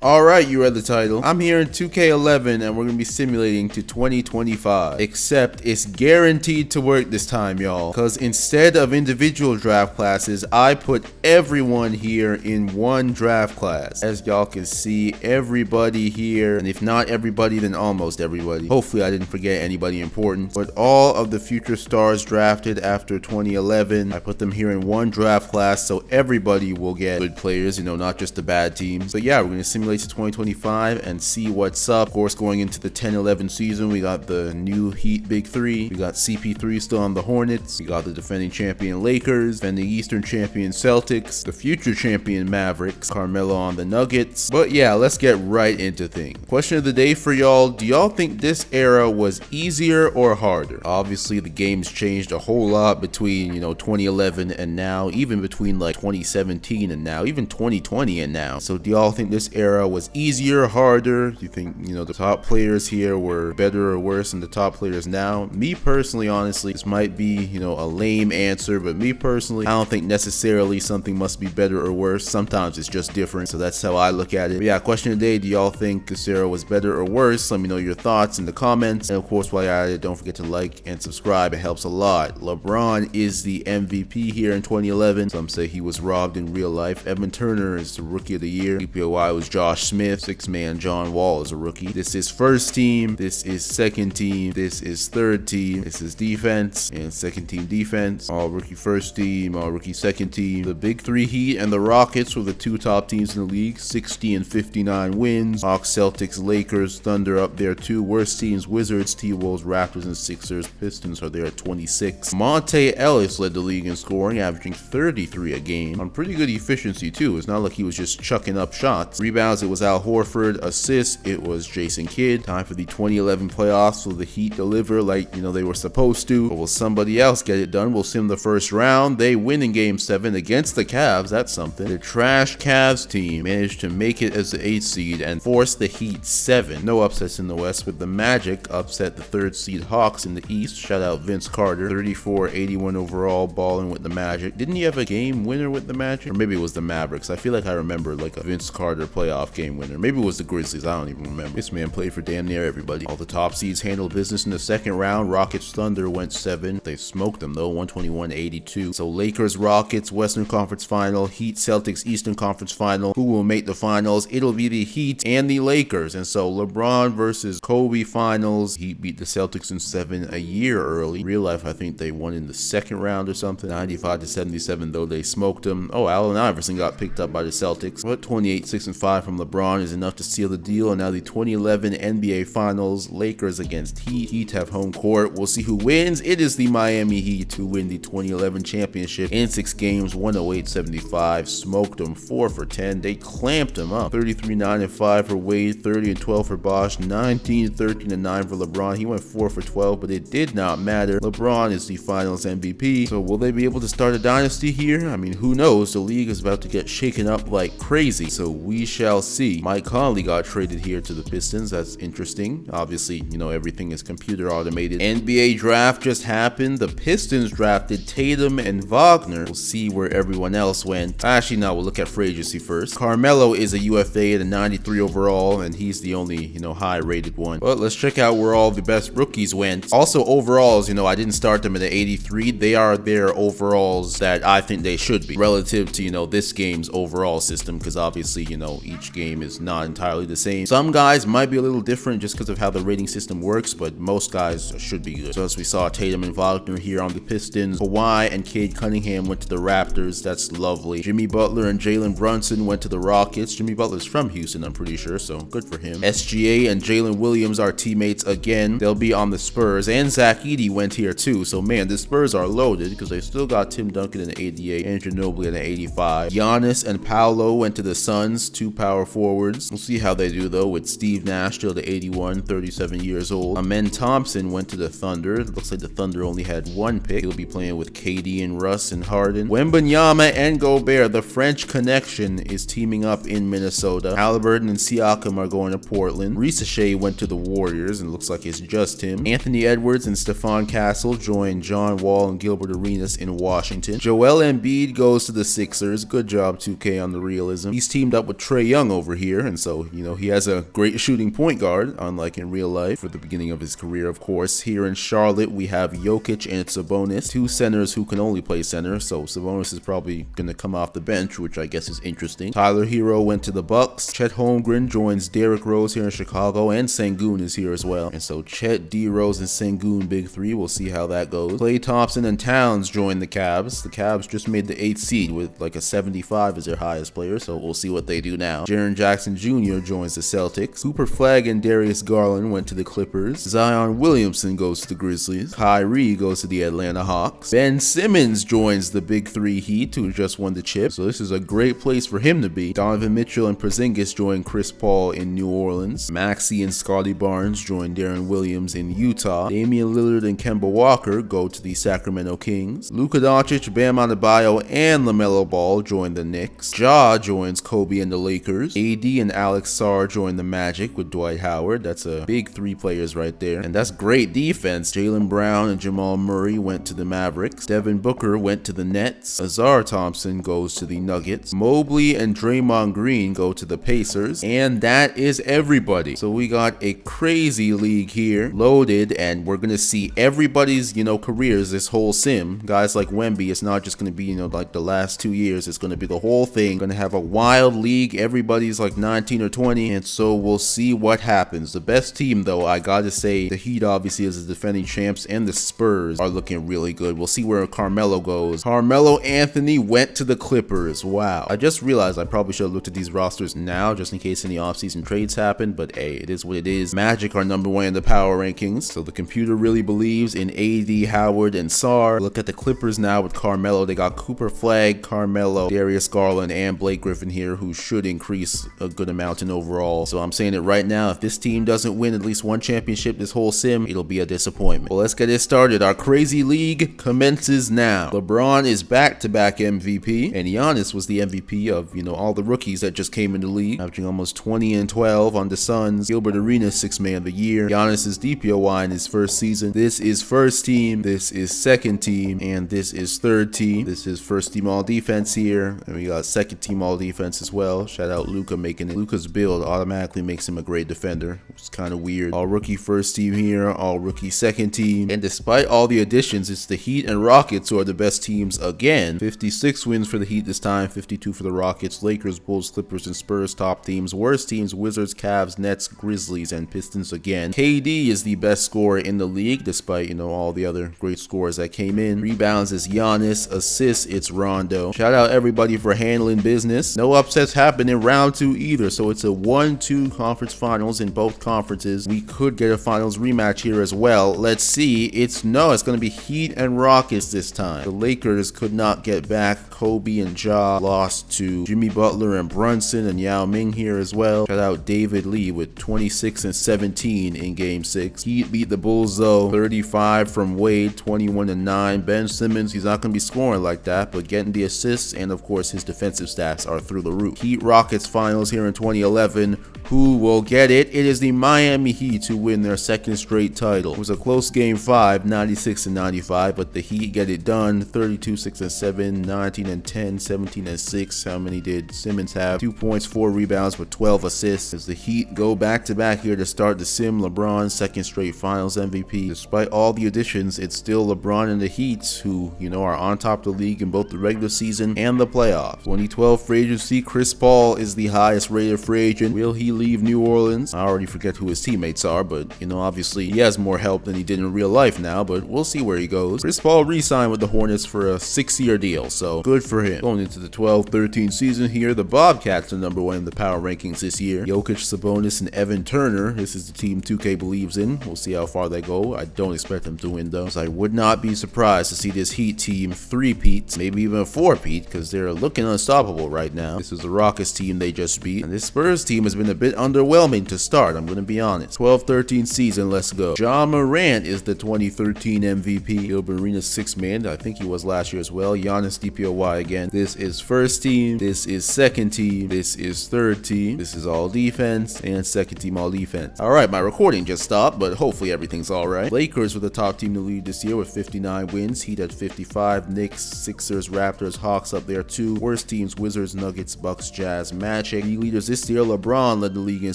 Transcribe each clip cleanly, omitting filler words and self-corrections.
Alright, you read the title. I'm here in 2K11 and we're going to be simulating to 2025. Except it's guaranteed to work this time, y'all. Because instead of individual draft classes, I put everyone here in one draft class. As y'all can see, everybody here, and if not everybody, then almost everybody. Hopefully I didn't forget anybody important. But all of the future stars drafted after 2011, I put them here in one draft class so everybody will get good players, not just the bad teams. But yeah, we're going to simulate to 2025 and see what's up. Of course, going into the 10-11 season, we got the new Heat Big Three. We got CP3 still on the Hornets. We got the defending champion Lakers, defending Eastern champion Celtics, the future champion Mavericks, Carmelo on the Nuggets. But yeah, let's get right into things. Question of the day for y'all: do y'all think this era was easier or harder? Obviously, the game's changed a whole lot between 2011 and now, even between like 2017 and now, even 2020 and now. So do y'all think this era was easier, harder? Do you think, the top players here were better or worse than the top players now? Me personally, honestly, this might be, a lame answer, but me personally, I don't think necessarily something must be better or worse. Sometimes it's just different, so that's how I look at it. But yeah, question of the day: do y'all think this era was better or worse? Let me know your thoughts in the comments. And of course, while you're at it, don't forget to like and subscribe. It helps a lot. LeBron is the MVP here in 2011. Some say he was robbed in real life. Evan Turner is the Rookie of the Year. DPOY was Josh Smith. Sixth man John Wall is a rookie. This is first team. This is second team. This is third team. This is defense and second team defense. All rookie first team. All rookie second team. The Big Three Heat and the Rockets were the two top teams in the league. 60 and 59 wins. Hawks, Celtics, Lakers, Thunder up there too. Worst teams: Wizards, T-Wolves, Raptors, and Sixers. Pistons are there at 26. Monte Ellis led the league in scoring, averaging 33 a game on pretty good efficiency too. It's not like he was just chucking up shots. Rebounds, it was Al Horford. Assists, it was Jason Kidd. Time for the 2011 playoffs. Will the Heat deliver like they were supposed to, or will somebody else get it done? We'll sim the first round. They win in game 7 against the Cavs. That's something. The trash Cavs team managed to make it as the 8th seed and force the Heat 7. No upsets in the West, with the Magic upset the 3rd seed Hawks in the East. Shout out Vince Carter. 34-81 overall, balling with the Magic. Didn't he have a game winner with the Magic? Or maybe it was the Mavericks. I feel like I remember like a Vince Carter playoff game winner. Maybe it was the Grizzlies. I don't even remember. This man played for damn near everybody. All the top seeds handled business in the second round. Rockets Thunder went 7. They smoked them though, 121-82. So Lakers Rockets Western Conference Final. Heat Celtics Eastern Conference Final. Who will make the finals? It'll be the Heat and the Lakers. And so LeBron versus Kobe finals. Heat beat the Celtics in 7 a year early. Real life, I think they won in the second round or something. 95-77 though, they smoked them. Oh, Allen Iverson got picked up by the Celtics. But 28-6-5 from LeBron is enough to seal the deal. And now the 2011 NBA Finals, Lakers against Heat. Heat have home court. We'll see who wins. It is the Miami Heat who win the 2011 championship in 6 games, 108-75. Smoked them 4 for 10. They clamped them up. 33-9-5 for Wade, 30-12 for Bosh, 19-13-9 for LeBron. He went 4 for 12, but it did not matter. LeBron is the Finals MVP. So will they be able to start a dynasty here? I mean, who knows? The league is about to get shaken up like crazy, so we shall see. Mike Conley got traded here to the Pistons. That's interesting. Obviously, everything is computer automated. NBA draft just happened. The Pistons drafted Tatum and Wagner. We'll see where everyone else went. Actually, no, we'll look at free agency first. Carmelo is a UFA at a 93 overall, and he's the only, high rated one. But let's check out where all the best rookies went. Also, overalls, I didn't start them at an 83. They are their overalls that I think they should be relative to, this game's overall system, because obviously, each game is not entirely the same. Some guys might be a little different just because of how the rating system works, but most guys should be good. So as we saw, Tatum and Wagner here on the Pistons. Kawhi and Cade Cunningham went to the Raptors. That's lovely. Jimmy Butler and Jalen Brunson went to the Rockets. Jimmy Butler's from Houston, I'm pretty sure, so good for him. SGA and Jalen Williams are teammates again. They'll be on the Spurs, and Zach Edey went here too. So man, the Spurs are loaded because they still got Tim Duncan at an 88 and Ginobili at an 85. Giannis and Paolo went to the Suns, 2 power forwards. We'll see how they do though, with Steve Nash still at 81, 37 years old. Amen Thompson went to the Thunder. It looks like the Thunder only had 1 pick. He'll be playing with KD and Russ and Harden. Wembanyama and Gobert, the French connection, is teaming up in Minnesota. Halliburton and Siakam are going to Portland. Ricochet went to the Warriors, and it looks like it's just him. Anthony Edwards and Stephon Castle joined John Wall and Gilbert Arenas in Washington. Joel Embiid goes to the Sixers. Good job, 2K, on the realism. He's teamed up with Trae Young young over here, and so, he has a great shooting point guard, unlike in real life for the beginning of his career, of course. Here in Charlotte, we have Jokic and Sabonis, two centers who can only play center, so Sabonis is probably going to come off the bench, which I guess is interesting. Tyler Hero went to the Bucks. Chet Holmgren joins Derrick Rose here in Chicago, and Sengun is here as well. And so Chet, D Rose, and Sengun, big three. We'll see how that goes. Klay Thompson and Towns join the Cavs. The Cavs just made the 8th seed with like a 75 as their highest player, so we'll see what they do now. Jaren Jackson Jr. joins the Celtics. Cooper Flagg and Darius Garland went to the Clippers. Zion Williamson goes to the Grizzlies. Kyrie goes to the Atlanta Hawks. Ben Simmons joins the Big Three Heat, who just won the chip, so this is a great place for him to be. Donovan Mitchell and Porzingis join Chris Paul in New Orleans. Maxey and Scotty Barnes join Darren Williams in Utah. Damian Lillard and Kemba Walker go to the Sacramento Kings. Luka Doncic, Bam Adebayo, and LaMelo Ball join the Knicks. Ja joins Kobe and the Lakers. AD and Alex Sarr join the Magic with Dwight Howard. That's a big 3 players right there, and that's great defense. Jaylen Brown and Jamal Murray went to the Mavericks. Devin Booker went to the Nets. Azar Thompson goes to the Nuggets. Mobley and Draymond Green go to the Pacers, and that is everybody. So we got a crazy league here, loaded, and we're gonna see everybody's careers this whole sim. Guys like Wemby, it's not just gonna be like the last 2 years. It's gonna be the whole thing. Gonna have a wild league. Everybody's like 19 or 20, and so we'll see what happens. The best team, though, I gotta say, the Heat obviously is the defending champs, and the Spurs are looking really good. We'll see where Carmelo goes. Carmelo Anthony went to the Clippers. Wow. I just realized I probably should have looked at these rosters now, just in case any offseason trades happen, but hey, it is what it is. Magic are #1 in the power rankings, so the computer really believes in AD, Howard, and Sarr. Look at the Clippers now with Carmelo. They got Cooper Flagg, Carmelo, Darius Garland, and Blake Griffin here, who should increase a good amount in overall. So I'm saying it right now, if this team doesn't win at least one championship this whole sim, it'll be a disappointment. Well, let's get it started. Our crazy league commences now. LeBron is back-to-back MVP, and Giannis was the MVP of, all the rookies that just came in the league, averaging almost 20 and 12 on the Suns. Gilbert Arenas 6th Man of the Year. Giannis is DPOY in his first season. This is first team, this is second team, and this is third team. This is first team all defense here, and we got second team all defense as well. Shout out Luka making it. Luka's build automatically makes him a great defender, which is kind of weird. All rookie first team here, all rookie second team, and despite all the additions, it's the Heat and Rockets who are the best teams again. 56 wins for the Heat this time, 52 for the Rockets. Lakers, Bulls, Clippers, and Spurs top teams. Worst teams, Wizards, Cavs, Nets, Grizzlies, and Pistons again. KD is the best scorer in the league, despite, all the other great scorers that came in. Rebounds is Giannis. Assists, it's Rondo. Shout out everybody for handling business. No upsets happened in round 2 either, so it's a 1-2 conference finals in both conferences. We could get a finals rematch here as well. Let's see. It's going to be Heat and Rockets this time. The Lakers could not get back. Kobe and Ja lost to Jimmy Butler and Brunson and Yao Ming here as well. Shout out David Lee with 26 and 17 in game 6. Heat beat the Bulls though, 35 from Wade, 21 and 9. Ben Simmons, he's not going to be scoring like that, but getting the assists, and of course his defensive stats are through the roof. Heat Rockets finals here in 2011. Who will get it? It is the Miami Heat who win their 2nd straight title. It was a close game 5, 96 and 95, but the Heat get it done. 32, 6 and 7, 19 and 10, 17 and 6. How many did Simmons have? 2 points, 4 rebounds, with 12 assists. As the Heat go back-to-back here to start the sim, LeBron 2nd straight finals MVP. Despite all the additions, it's still LeBron and the Heat who, are on top of the league in both the regular season and the playoffs. 2012 free agency, Chris Paul is the highest rated free agent. Will he leave New Orleans? I already forget who his teammates are, but obviously he has more help than he did in real life now, but we'll see where he goes. Chris Paul re-signed with the Hornets for a 6-year deal, so good for him. Going into the 12-13 season here, the Bobcats are #1 in the power rankings this year. Jokic, Sabonis, and Evan Turner. This is the team 2K believes in. We'll see how far they go. I don't expect them to win though, so I would not be surprised to see this Heat team 3-peat, maybe even 4-peat, because they're looking unstoppable right now. This is the Rockets team they just beat, and this Spurs team has been a bit bit underwhelming to start, I'm gonna be honest. 12-13 season, let's go. Ja Morant is the 2013 MVP. Gilbert Arenas 6th man, I think he was last year as well. Giannis DPOY again. This is first team, this is second team, this is third team, this is all defense, and second team all defense. Alright, my recording just stopped, but hopefully everything's alright. Lakers were the top team in the league this year with 59 wins. Heat at 55, Knicks, Sixers, Raptors, Hawks up there too. Worst teams, Wizards, Nuggets, Bucks, Jazz, Magic. League leaders this year, LeBron led the league in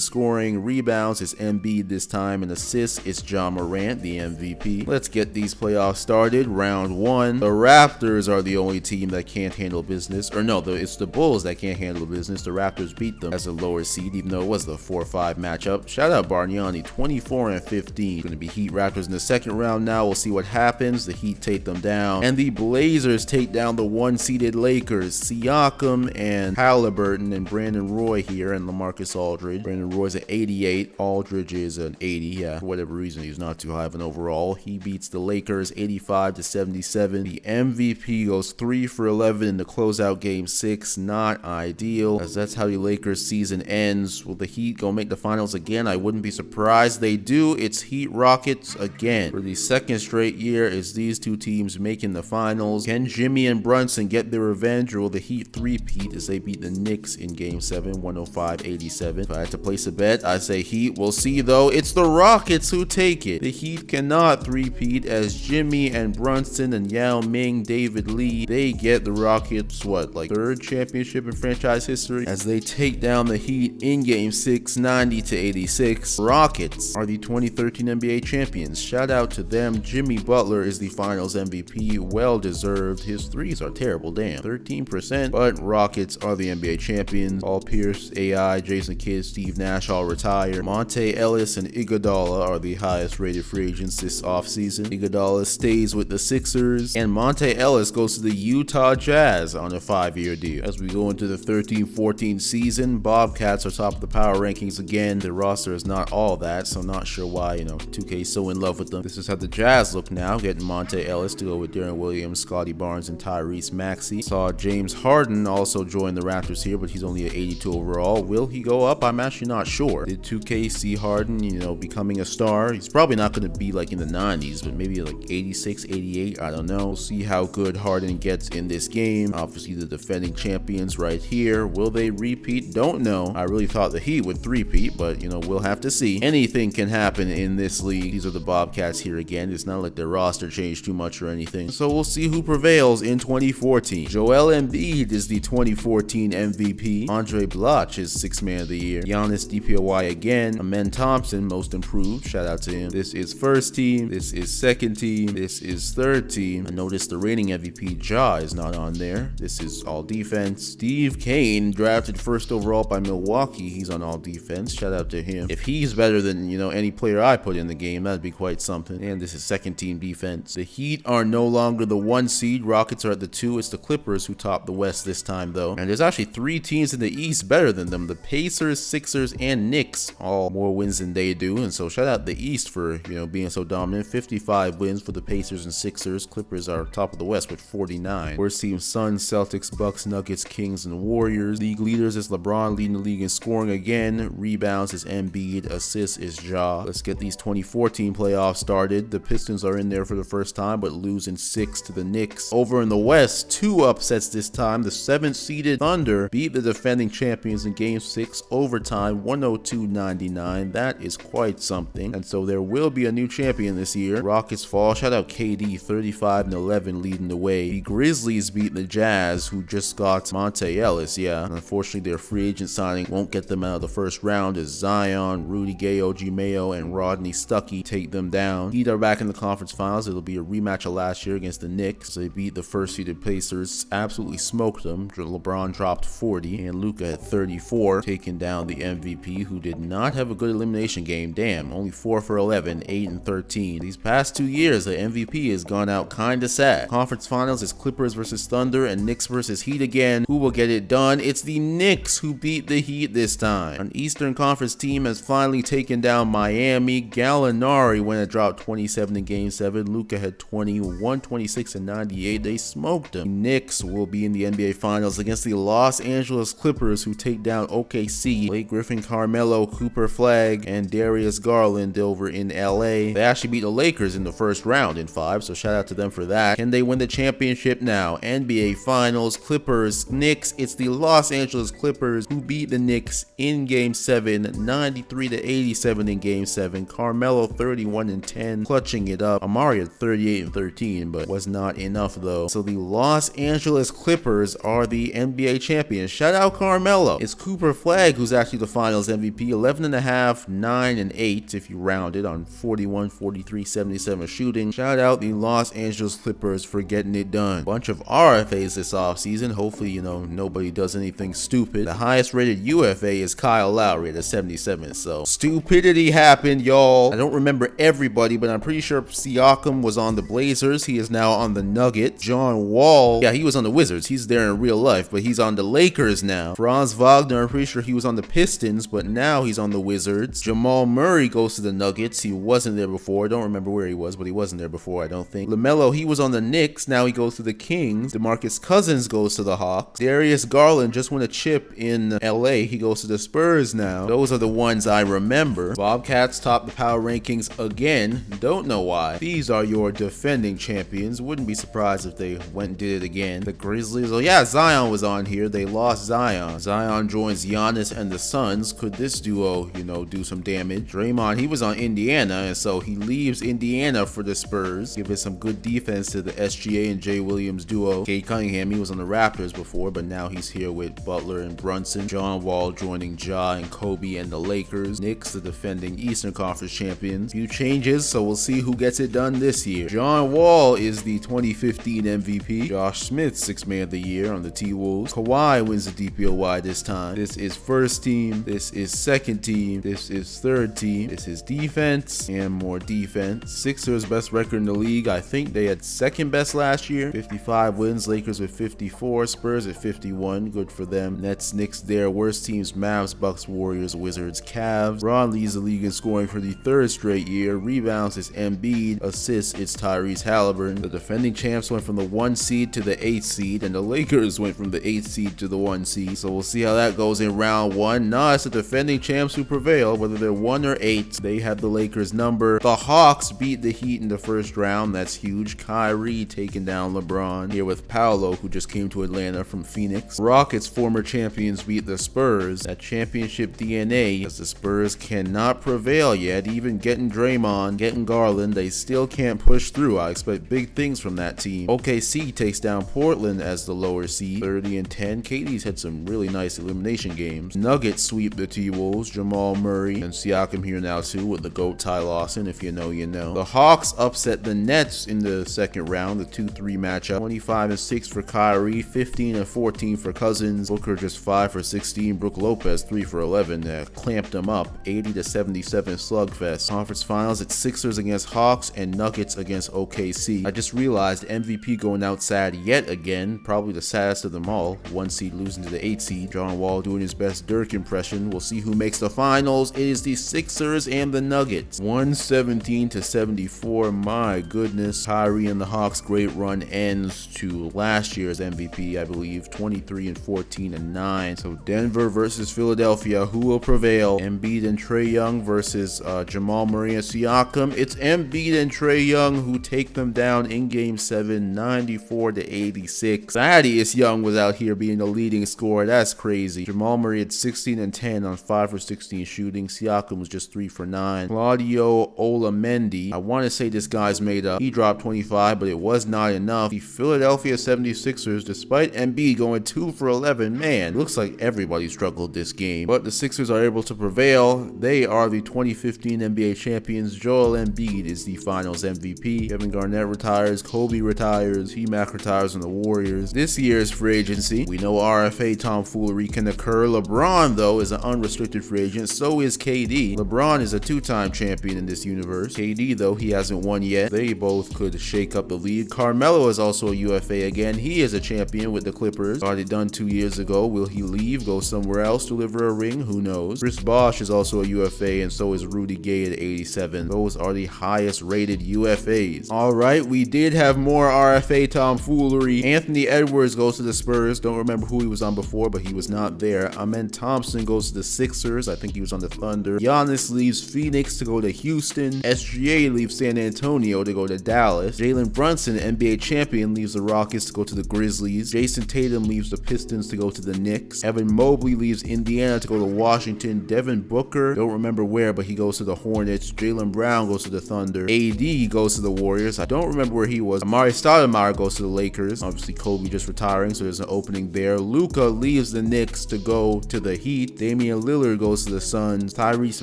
scoring. Rebounds, it's Embiid this time, and assists, it's Ja Morant, the MVP. Let's get these playoffs started. Round 1. The Raptors are the only team that can't handle business. Or no, it's the Bulls that can't handle business. The Raptors beat them as a lower seed, even though it was the 4-5 matchup. Shout out Bargnani, 24-15. Gonna be Heat Raptors in the second round now. We'll see what happens. The Heat take them down, and the Blazers take down the 1-seeded Lakers. Siakam and Halliburton and Brandon Roy here, and LaMarcus Aldridge. Brandon Roy's at 88. Aldridge is an 80. Yeah, for whatever reason, he's not too high of an overall. He beats the Lakers 85-77. The MVP goes 3 for 11 in the closeout game 6. Not ideal, as that's how the Lakers season ends. Will the Heat go make the finals again? I wouldn't be surprised they do. It's Heat Rockets again. For the second straight year is these two teams making the finals. Can Jimmy and Brunson get their revenge, or will the Heat three-peat as they beat the Knicks in game 7, 105-87? If I had to place a bet, I say Heat. We'll see though. It's the Rockets who take it. The Heat cannot three-peat, as Jimmy and Brunson and Yao Ming, David Lee, they get the Rockets, what, like third championship in franchise history, as they take down the Heat in game 6, 90-86. Rockets are the 2013 NBA champions. Shout out to them. Jimmy Butler is the finals MVP. Well deserved. His threes are terrible, damn, 13%, but Rockets are the NBA champions. Paul Pierce, AI, Jason Kidd, Steve Nash all retire. Monte Ellis and Iguodala are the highest rated free agents this offseason. Iguodala stays with the Sixers, and Monte Ellis goes to the Utah Jazz on a 5-year deal. As we go into the 13-14 season, Bobcats are top of the power rankings again. The roster is not all that, so not sure why, 2K is so in love with them. This is how the Jazz look now, getting Monte Ellis to go with Darren Williams, Scotty Barnes, and Tyrese Maxey. Saw James Harden also join the Raptors here, but he's only at 82 overall. Will he go up? I'm actually not sure. Did 2K see Harden, becoming a star? He's probably not going to be like in the 90s, but maybe like 86, 88, I don't know. We'll see how good Harden gets in this game. Obviously the defending champions right here. Will they repeat? Don't know. I really thought the Heat would three-peat, but we'll have to see. Anything can happen in this league. These are the Bobcats here again. It's not like their roster changed too much or anything. So we'll see who prevails in 2014. Joel Embiid is the 2014 MVP. Andre Bloch is 6th man of the year. Giannis DPOY again. Amen Thompson, most improved. Shout out to him. This is first team. This is second team. This is third team. I noticed the reigning MVP Ja is not on there. This is all defense. Steve Kane, drafted first overall by Milwaukee. He's on all defense. Shout out to him. If he's better than, any player I put in the game, that'd be quite something. And this is second team defense. The Heat are no longer the 1 seed. Rockets are at the 2. It's the Clippers who top the West this time though. And there's actually 3 teams in the East better than them. The Pacers, Sixers, and Knicks all more wins than they do. And so shout out the East for, being so dominant. 55 wins for the Pacers and Sixers. Clippers are top of the West with 49. Worst team Suns, Celtics, Bucks, Nuggets, Kings, and Warriors. League leaders is LeBron leading the league in scoring again. Rebounds is Embiid. Assists is Ja. Let's get these 2014 playoffs started. The Pistons are in there for the first time, but losing 6 to the Knicks. Over in the West, 2 upsets this time. The 7th-seeded Thunder beat the defending champions in Game 6 overtime, 102-99. That is quite something. And so there will be a new champion this year. Rockets fall. Shout out KD, 35-11 leading the way. The Grizzlies beat the Jazz, who just got Monte Ellis. Yeah, unfortunately their free agent signing won't get them out of the first round, as Zion, Rudy Gay, OG Mayo, and Rodney Stuckey take them down. Heat are back in the conference finals. It'll be a rematch of last year against the Knicks. They beat the first-seeded Pacers, absolutely smoked them. LeBron dropped 40, and Luka at 34, taking down the MVP, who did not have a good elimination game. Damn, only 4 for 11, 8-13. These past 2 years, the MVP has gone out kinda sad. Conference finals is Clippers versus Thunder and Knicks versus Heat again. Who will get it done? It's the Knicks who beat the Heat this time. An Eastern Conference team has finally taken down Miami. Gallinari went and dropped 27 in Game 7. Luka had 20, 126 and 98. They smoked them. The Knicks will be in the NBA Finals against the Los Angeles Clippers, who take down OKC. Blake Blake Griffin, Carmelo, Cooper Flag, and Darius Garland over in LA. They actually beat the Lakers in the first round in 5, so shout out to them for that. Can they win the championship now? NBA Finals, Clippers, Knicks. It's the Los Angeles Clippers who beat the Knicks in Game 7, 93-87 in Game 7. Carmelo 31-10, clutching it up. Amari at 38-13, but was not enough though. So the Los Angeles Clippers are the NBA champions. Shout out Carmelo. It's Cooper Flag who's actually the Finals MVP. 11.5, 9, and 8 if you round it on 41, 43, 77 shooting. Shout out the Los Angeles Clippers for getting it done. Bunch of RFAs this offseason. Hopefully, you know, nobody does anything stupid. The highest rated UFA is Kyle Lowry at a 77. So stupidity happened, y'all. I don't remember everybody, but I'm pretty sure Siakam was on the Blazers. He is now on the Nuggets. John Wall, yeah, he was on the Wizards. He's there in real life, but he's on the Lakers now. Franz Wagner, I'm pretty sure he was on the Pistons, but now he's on the Wizards. Jamal Murray goes to the Nuggets. He wasn't there before. I don't remember where he was, but he wasn't there before, I don't think. LaMelo, he was on the Knicks. Now he goes to the Kings. DeMarcus Cousins goes to the Hawks. Darius Garland just won a chip in LA. He goes to the Spurs now. Those are the ones I remember. Bobcats top the power rankings again. Don't know why. These are your defending champions. Wouldn't be surprised if they went and did it again. The Grizzlies, oh yeah, Zion was on here. They lost Zion. Zion joins Giannis and the Suns. Could this duo, you know, do some damage? Draymond, he was on Indiana, and so he leaves Indiana for the Spurs. Give it some good defense to the SGA and Jay Williams duo. Cade Cunningham, he was on the Raptors before, but now he's here with Butler and Brunson. John Wall joining Ja and Kobe and the Lakers. Knicks, the defending Eastern Conference champions. Few changes, so we'll see who gets it done this year. John Wall is the 2015 MVP. Josh Smith, 6th Man of the Year on the T-Wolves. Kawhi wins the DPOY this time. This is first team. This is second team. This is third team. This is defense and more defense. Sixers best record in the league. I think they had second best last year. 55 wins. Lakers with 54. Spurs at 51. Good for them. Nets, Knicks there. Worst teams: Mavs, Bucks, Warriors, Wizards, Cavs. Ron leads the league in scoring for the 3rd straight year. Rebounds is Embiid. Assists it's Tyrese Halliburton. The defending champs went from the 1 seed to the 8th seed, and the Lakers went from the 8th seed to the 1 seed. So we'll see how that goes in round 1. Nah, it's the defending champs who prevail, whether they're 1 or 8. They have the Lakers number. The Hawks beat the Heat in the first round. That's huge. Kyrie taking down LeBron. Here with Paolo, who just came to Atlanta from Phoenix. Rockets, former champions, beat the Spurs. That championship DNA, as the Spurs cannot prevail yet. Even getting Draymond, getting Garland, they still can't push through. I expect big things from that team. OKC takes down Portland as the lower seed, 30-10. KD's had some really nice elimination games. Nuggets sweep the T-Wolves. Jamal Murray and Siakam here now too with the GOAT Ty Lawson. If you know, you know. The Hawks upset the Nets in the second round, the 2-3 matchup. 25-6 for Kyrie, 15-14 for Cousins. Booker just 5 for 16. Brook Lopez 3 for 11. Clamped them up. 80-77 slugfest. Conference finals, it's Sixers against Hawks and Nuggets against OKC. I just realized MVP going out sad yet again. Probably the saddest of them all. 1 seed losing to the 8 seed. John Wall doing his best Dirk impression. We'll see who makes the finals. It is the Sixers and the Nuggets. 117-74. My goodness. Kyrie and the Hawks' great run ends to last year's MVP, I believe. 23-14-9. So Denver versus Philadelphia. Who will prevail? Embiid and Trae Young versus Jamal Murray and Siakam. It's Embiid and Trae Young who take them down in Game 7, 94-86. Thaddeus Young was out here being the leading scorer. That's crazy. Jamal Murray had 16-10 on 5 for 16 shooting. Siakam was just 3 for 9. Claudio Olamendi, I want to say this guy's made up. He dropped 25, but it was not enough. The Philadelphia 76ers, despite Embiid going 2 for 11, man, looks like everybody struggled this game. But the Sixers are able to prevail. They are the 2015 NBA champions. Joel Embiid is the finals MVP. Kevin Garnett retires. Kobe retires. T-Mac retires on the Warriors. This year's free agency, we know RFA tomfoolery can occur. LeBron, though, is an unrestricted free agent. So is KD. LeBron is a 2-time champion in this universe. KD, though, he hasn't won yet. They both could shake up the league. Carmelo is also a UFA again. He is a champion with the Clippers. Already done 2 years ago. Will he leave, go somewhere else, deliver a ring? Who knows? Chris Bosh is also a UFA, and so is Rudy Gay at 87. Those are the highest rated UFAs. Alright, we did have more RFA tomfoolery. Anthony Edwards goes to the Spurs. Don't remember who he was on before, but he was not there. Amen Thompson Thompson goes to the Sixers. I think he was on the Thunder. Giannis leaves Phoenix to go to Houston. SGA leaves San Antonio to go to Dallas. Jalen Brunson, NBA champion, leaves the Rockets to go to the Grizzlies. Jason Tatum leaves the Pistons to go to the Knicks. Evan Mobley leaves Indiana to go to Washington. Devin Booker, don't remember where, but he goes to the Hornets. Jaylen Brown goes to the Thunder. AD goes to the Warriors. I don't remember where he was. Amari Stoudemire goes to the Lakers. Obviously, Kobe just retiring, so there's an opening there. Luka leaves the Knicks to go to the Heat. Damian Lillard goes to the Suns. Tyrese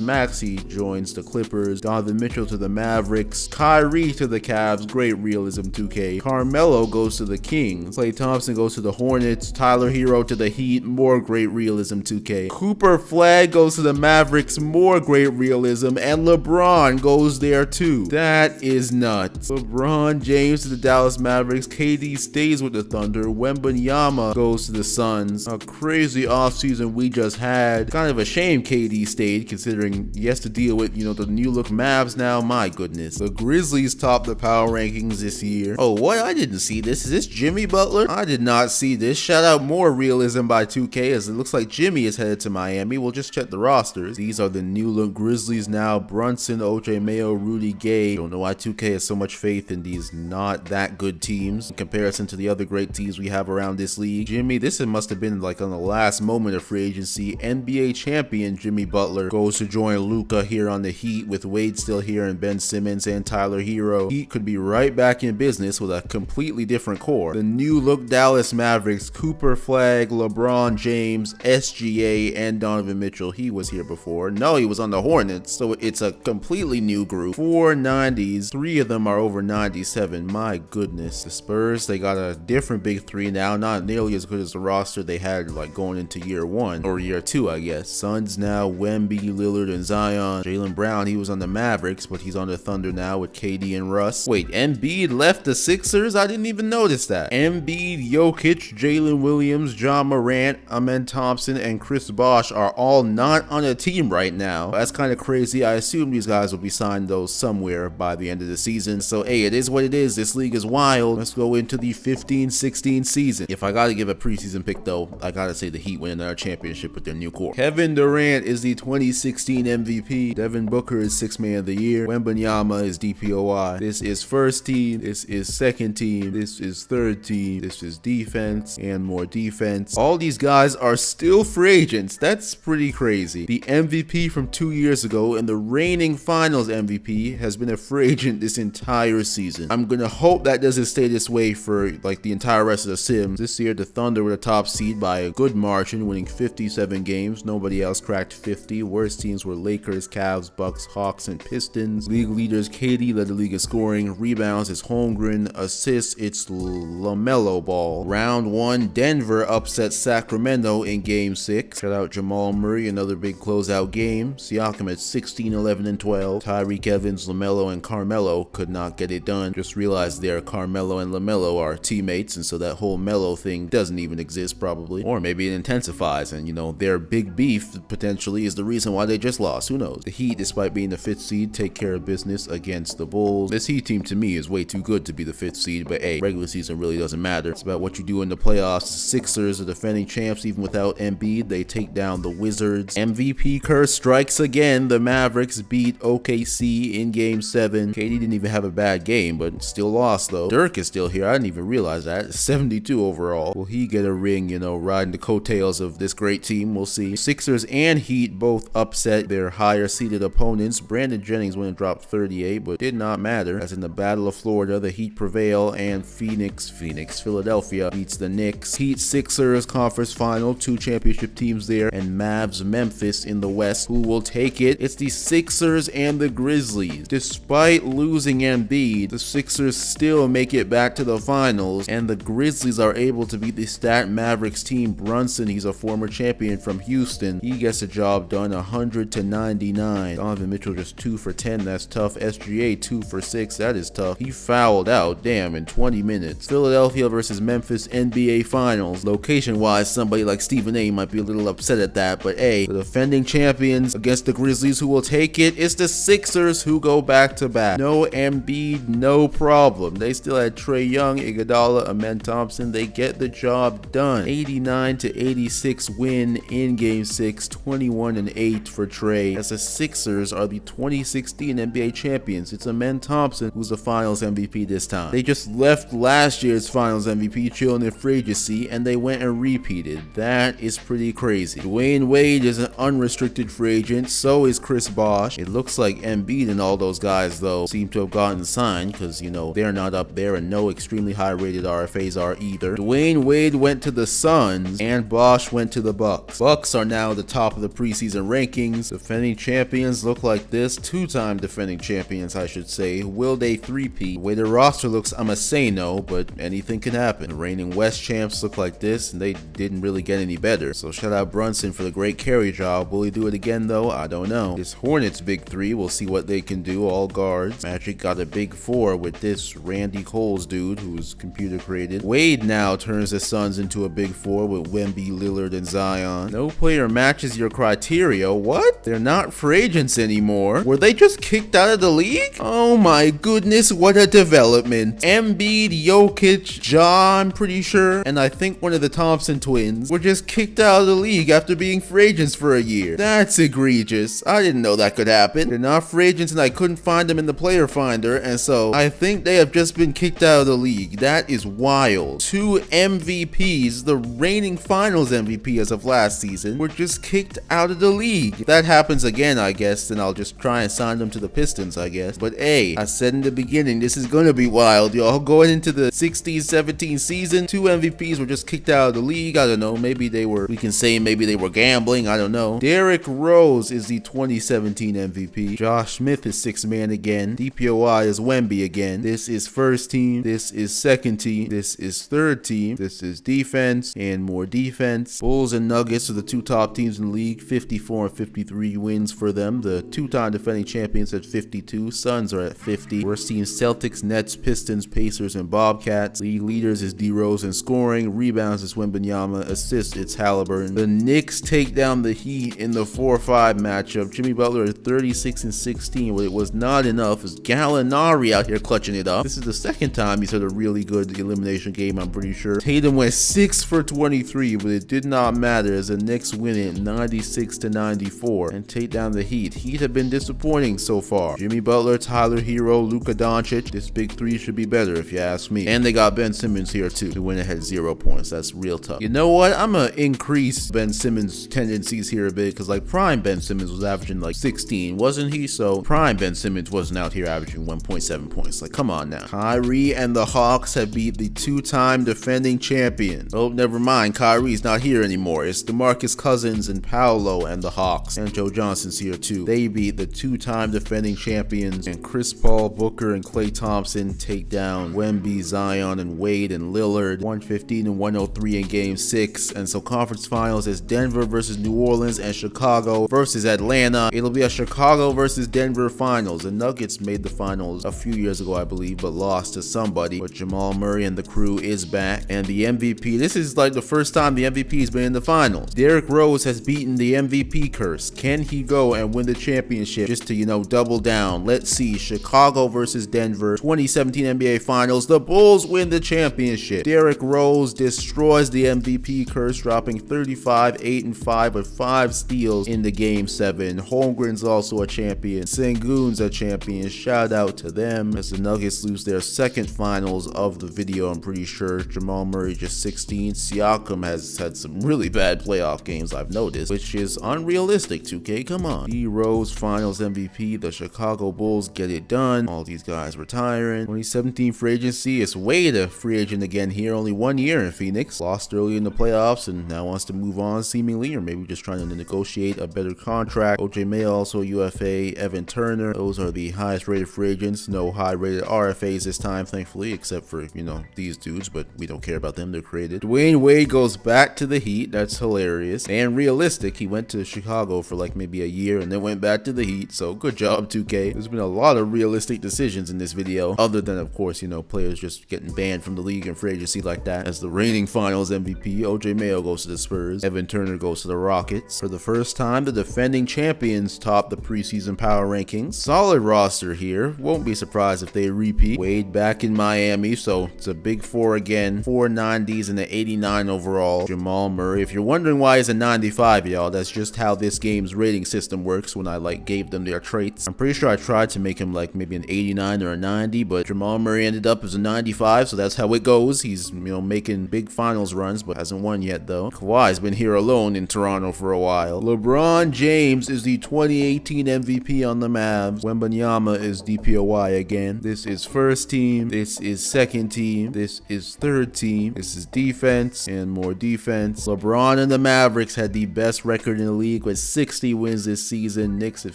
Maxey joins the Clippers. Donovan Mitchell to the Mavericks. Kyrie to the Cavs. Great realism 2K. Carmelo goes to the Kings. Klay Thompson goes to the Hornets. Tyler Hero to the Heat. More great realism 2K. Cooper Flag goes to the Mavericks. More great realism. And LeBron goes there too. That is nuts. LeBron James to the Dallas Mavericks. KD stays with the Thunder. Wembanyama goes to the Suns. A crazy offseason we just had. Kind of a shame KD stayed, considering he has to deal with, the new look Mavs now. My goodness. The Grizzlies top the power rankings this year. Oh, what? I didn't see this. Is this Jimmy Butler? I did not see this. Shout out more realism by 2K, as it looks like Jimmy is headed to Miami. We'll just check the rosters. These are the new look Grizzlies now. Brunson, OJ Mayo, Rudy Gay. Don't know why 2K has so much faith in these not that good teams in comparison to the other great teams we have around this league. Jimmy, this must have been like on the last moment of free agency. NBA champion Jimmy Butler goes to join Luka here on the Heat, with Wade still here and Ben Simmons and Tyler Hero. Heat could be right back in business with a completely different core. The new look Dallas Mavericks, Cooper Flag, LeBron James, SGA, and Donovan Mitchell. He was here before. No, he was on the Hornets, so it's a completely new group. 4 90s, 3 of them are over 97. My goodness. The Spurs, they got a different big three now, not nearly as good as the roster they had like going into year 1 or year 2, I guess. Suns now, Wemby, Lillard, and Zion. Jaylen Brown, he was on the Mavericks, but he's on the Thunder now with KD and Russ. Wait, Embiid left the Sixers? I didn't even notice that. Embiid, Jokic, Jalen Williams, John Morant, Amen Thompson, and Chris Bosh are all not on a team right now. That's kind of crazy. I assume these guys will be signed though somewhere by the end of the season. So hey, it is what it is. This league is wild. Let's go into the 15-16 season. If I gotta give a preseason pick though, I gotta say the Heat win another championship with their new core. Kevin Durant is the 2016 MVP. Devin Booker is 6th man of the year. Wembanyama is DPOY. This is first team. This is second team. This is third team. This is defense and more defense. All these guys are still free agents. That's pretty crazy. The MVP from 2 years ago and the reigning finals MVP has been a free agent this entire season. I'm gonna hope that doesn't stay this way for like the entire rest of the Sims. This year the Thunder were the top seed by a good margin, winning 57 games. Nobody else cracked 50. Worst teams were Lakers, Cavs, Bucks, Hawks, and Pistons. League leaders, KD led the league in scoring. Rebounds is Holmgren. Assists, it's LaMelo Ball. Round 1, Denver upset Sacramento in game 6. Shout out Jamal Murray, another big closeout game. Siakam at 16, 11, and 12. Tyreek Evans, LaMelo, and Carmelo could not get it done. Just realized there Carmelo and LaMelo are teammates, and so that whole Melo thing doesn't even exist probably. Or maybe it intensifies, and their big beef potentially is the reason why they just lost. Who knows? The Heat, despite being the 5th seed, take care of business against the Bulls. This Heat team to me is way too good to be the 5th seed, but hey, regular season really doesn't matter. It's about what you do in the playoffs. The Sixers are defending champs even without Embiid. They take down the Wizards. MVP curse strikes again. The Mavericks beat OKC in game 7. KD didn't even have a bad game, but still lost though. Dirk is still here. I didn't even realize that. 72 overall. Will he get a ring, riding the coattails of this great team? We'll see. Sixers and Heat both upset their higher seeded opponents. Brandon Jennings went and dropped 38, but did not matter, as in the Battle of Florida, the Heat prevail and Philadelphia beats the Knicks. Heat Sixers conference final, 2 championship teams there, and Mavs Memphis in the West. Who will take it? It's the Sixers and the Grizzlies. Despite losing Embiid, the Sixers still make it back to the finals, and the Grizzlies are able to beat the stat Mavericks team. Brunson, he's a former champion from Houston. He gets the job done, 100-99. Donovan Mitchell just 2 for 10. That's tough. SGA 2 for 6. That is tough. He fouled out, damn, in 20 minutes. Philadelphia versus Memphis NBA Finals. Location-wise, somebody like Stephen A might be a little upset at that, but hey, the defending champions against the Grizzlies. Who will take it? It's the Sixers who go back-to-back. No Embiid, no problem. They still had Trae Young, Iguodala, Amen Thompson. They get the job done. 89-86 win in Game 6, 21-8 for Trey, as the Sixers are the 2016 NBA champions. It's Amen Thompson who's the Finals MVP this time. They just left last year's Finals MVP chilling in free agency, and they went and repeated. That is pretty crazy. Dwayne Wade is an unrestricted free agent, so is Chris Bosh. It looks like Embiid and all those guys, though, seem to have gotten signed because, you know, they're not up there, and no extremely high-rated RFAs are either. Dwayne Wade went to the Suns, and Bosh went to the Bucks. Bucks are now at the top of the preseason rankings. Defending champions look like this. Two-time defending champions, I should say. Will they three-peat? The way the roster looks, I'ma say no, but anything can happen. The reigning West champs look like this, and they didn't really get any better. So shout out Brunson for the great carry job. Will he do it again, though? I don't know. This Hornets big three, we'll see what they can do. All guards. Magic got a big four with this Randy Coles dude, who's computer created. Wade now turns the Suns into a big four with Wemby, Lillard, and Zion. No player matches your criteria. What? They're not free agents anymore. Were they just kicked out of the league? Oh my goodness, what a development. Embiid, Jokic, Ja, I'm pretty sure, and I think one of the Thompson twins were just kicked out of the league after being free agents for a year. That's egregious. I didn't know that could happen. They're not free agents and I couldn't find them in the player finder, and so I think they have just been kicked out of the league. That is wild. Two MVPs, the reigning Finals MVP as of last season, were just kicked out of the league. If that happens again, I guess, then I'll just try and sign them to the Pistons, I guess. But hey, I said in the beginning, this is gonna be wild, y'all. Going into the 16-17 season, two MVPs were just kicked out of the league. I don't know, maybe they were, we can say maybe they were gambling, I don't know. Derrick Rose is the 2017 MVP. Josh Smith is sixth man again. DPOI is Wemby again. This is first team. This is second team. This is third team. This is defense and more defense. Bulls and Nuggets are the two top teams in the league. 54 and 53 wins for them. The two-time defending champions at 52. Suns are at 50. Worst teams Celtics, Nets, Pistons, Pacers, and Bobcats. League leaders is D-Rose in scoring. Rebounds is Wembanyama. Assists it's Halliburton. The Knicks take down the Heat in the 4-5 matchup. Jimmy Butler is 36 and 16, but it was not enough as Gallinari out here clutching it up. This is the second time he's had a really good elimination game, I'm pretty sure. Tatum went 6 for 23, but it did not matter as the Knicks win it 96-94 and take down the Heat. Heat have been disappointing so far. Jimmy Butler, Tyler Hero, Luka Doncic. This big three should be better if you ask me. And they got Ben Simmons here too. The winner had 0 points. That's real tough. You know what? I'm gonna increase Ben Simmons' tendencies here a bit because like prime Ben Simmons was averaging like 16, wasn't he? So prime Ben Simmons wasn't out here averaging 1.7 points. Like come on now. Kyrie and the Hawks have beat the two-time defending champions. Oh, never mind. Kyrie's not here anymore. It's DeMarcus Cousins and Paolo and the Hawks. And Joe Johnson's here too. They beat the two-time defending champions, and Chris Paul, Booker, and Klay Thompson take down Wemby, Zion, and Wade and Lillard 115 and 103 in Game 6. And so conference finals is Denver versus New Orleans and Chicago versus Atlanta. It'll be a Chicago versus Denver finals. The Nuggets made the finals a few years ago, I believe, but lost to somebody. But Jamal Murray and the crew is back. And the MVP, this is like the first time the MVP has been in the finals. Derrick Rose has beaten the MVP curse. Can he go and win the championship just to, you know, double down? Let's see. Chicago versus Denver, 2017 NBA Finals. The Bulls win the championship. Derrick Rose destroys the MVP curse, dropping 35, 8, and 5 with 5 steals in the Game 7. Holmgren's also a champion. Sengun's a champion. Shout out to them as the Nuggets lose their second finals of the video, I'm pretty sure. Jamal Murray just 16. Siakam has had some really bad playoff games, I've noticed, which is unrealistic, 2K, come on. D-Rose finals MVP. The Chicago Bulls get it done. All these guys retiring. 2017 free agency. It's Wade a free agent again here. Only 1 year in Phoenix. Lost early in the playoffs and now wants to move on seemingly, or maybe just trying to negotiate a better contract. OJ Mayo also UFA. Evan Turner. Those are the highest rated free agents. No high rated RFAs this time, thankfully, except for, you know, these dudes, but we don't care about them. They're created. Dwayne Wade goes back to the Heat. That's hilarious and realistic. He went to Chicago for like maybe a year and then went back to the Heat. So good job, 2K. There's been a lot of realistic decisions in this video, other than, of course, you know, players just getting banned from the league and free agency like that. As the reigning finals MVP, OJ Mayo goes to the Spurs. Evan Turner goes to the Rockets. For the first time, the defending champions top the preseason power rankings. Solid roster here. Won't be surprised if they repeat. Wade back in Miami, so it's a big four again. 4 90s and an 89 overall. Jamal Murray. If you're wondering why why it's a 95, y'all. That's just how this game's rating system works when I like gave them their traits. I'm pretty sure I tried to make him like maybe an 89 or a 90, but Jamal Murray ended up as a 95, so that's how it goes. He's, making big finals runs, but hasn't won yet though. Kawhi's been here alone in Toronto for a while. LeBron James is the 2018 MVP on the Mavs. Wembanyama is DPOY again. This is first team. This is second team. This is third team. This is defense and more defense. LeBron and the Mavericks had the best record in the league with 60 wins this season. Knicks at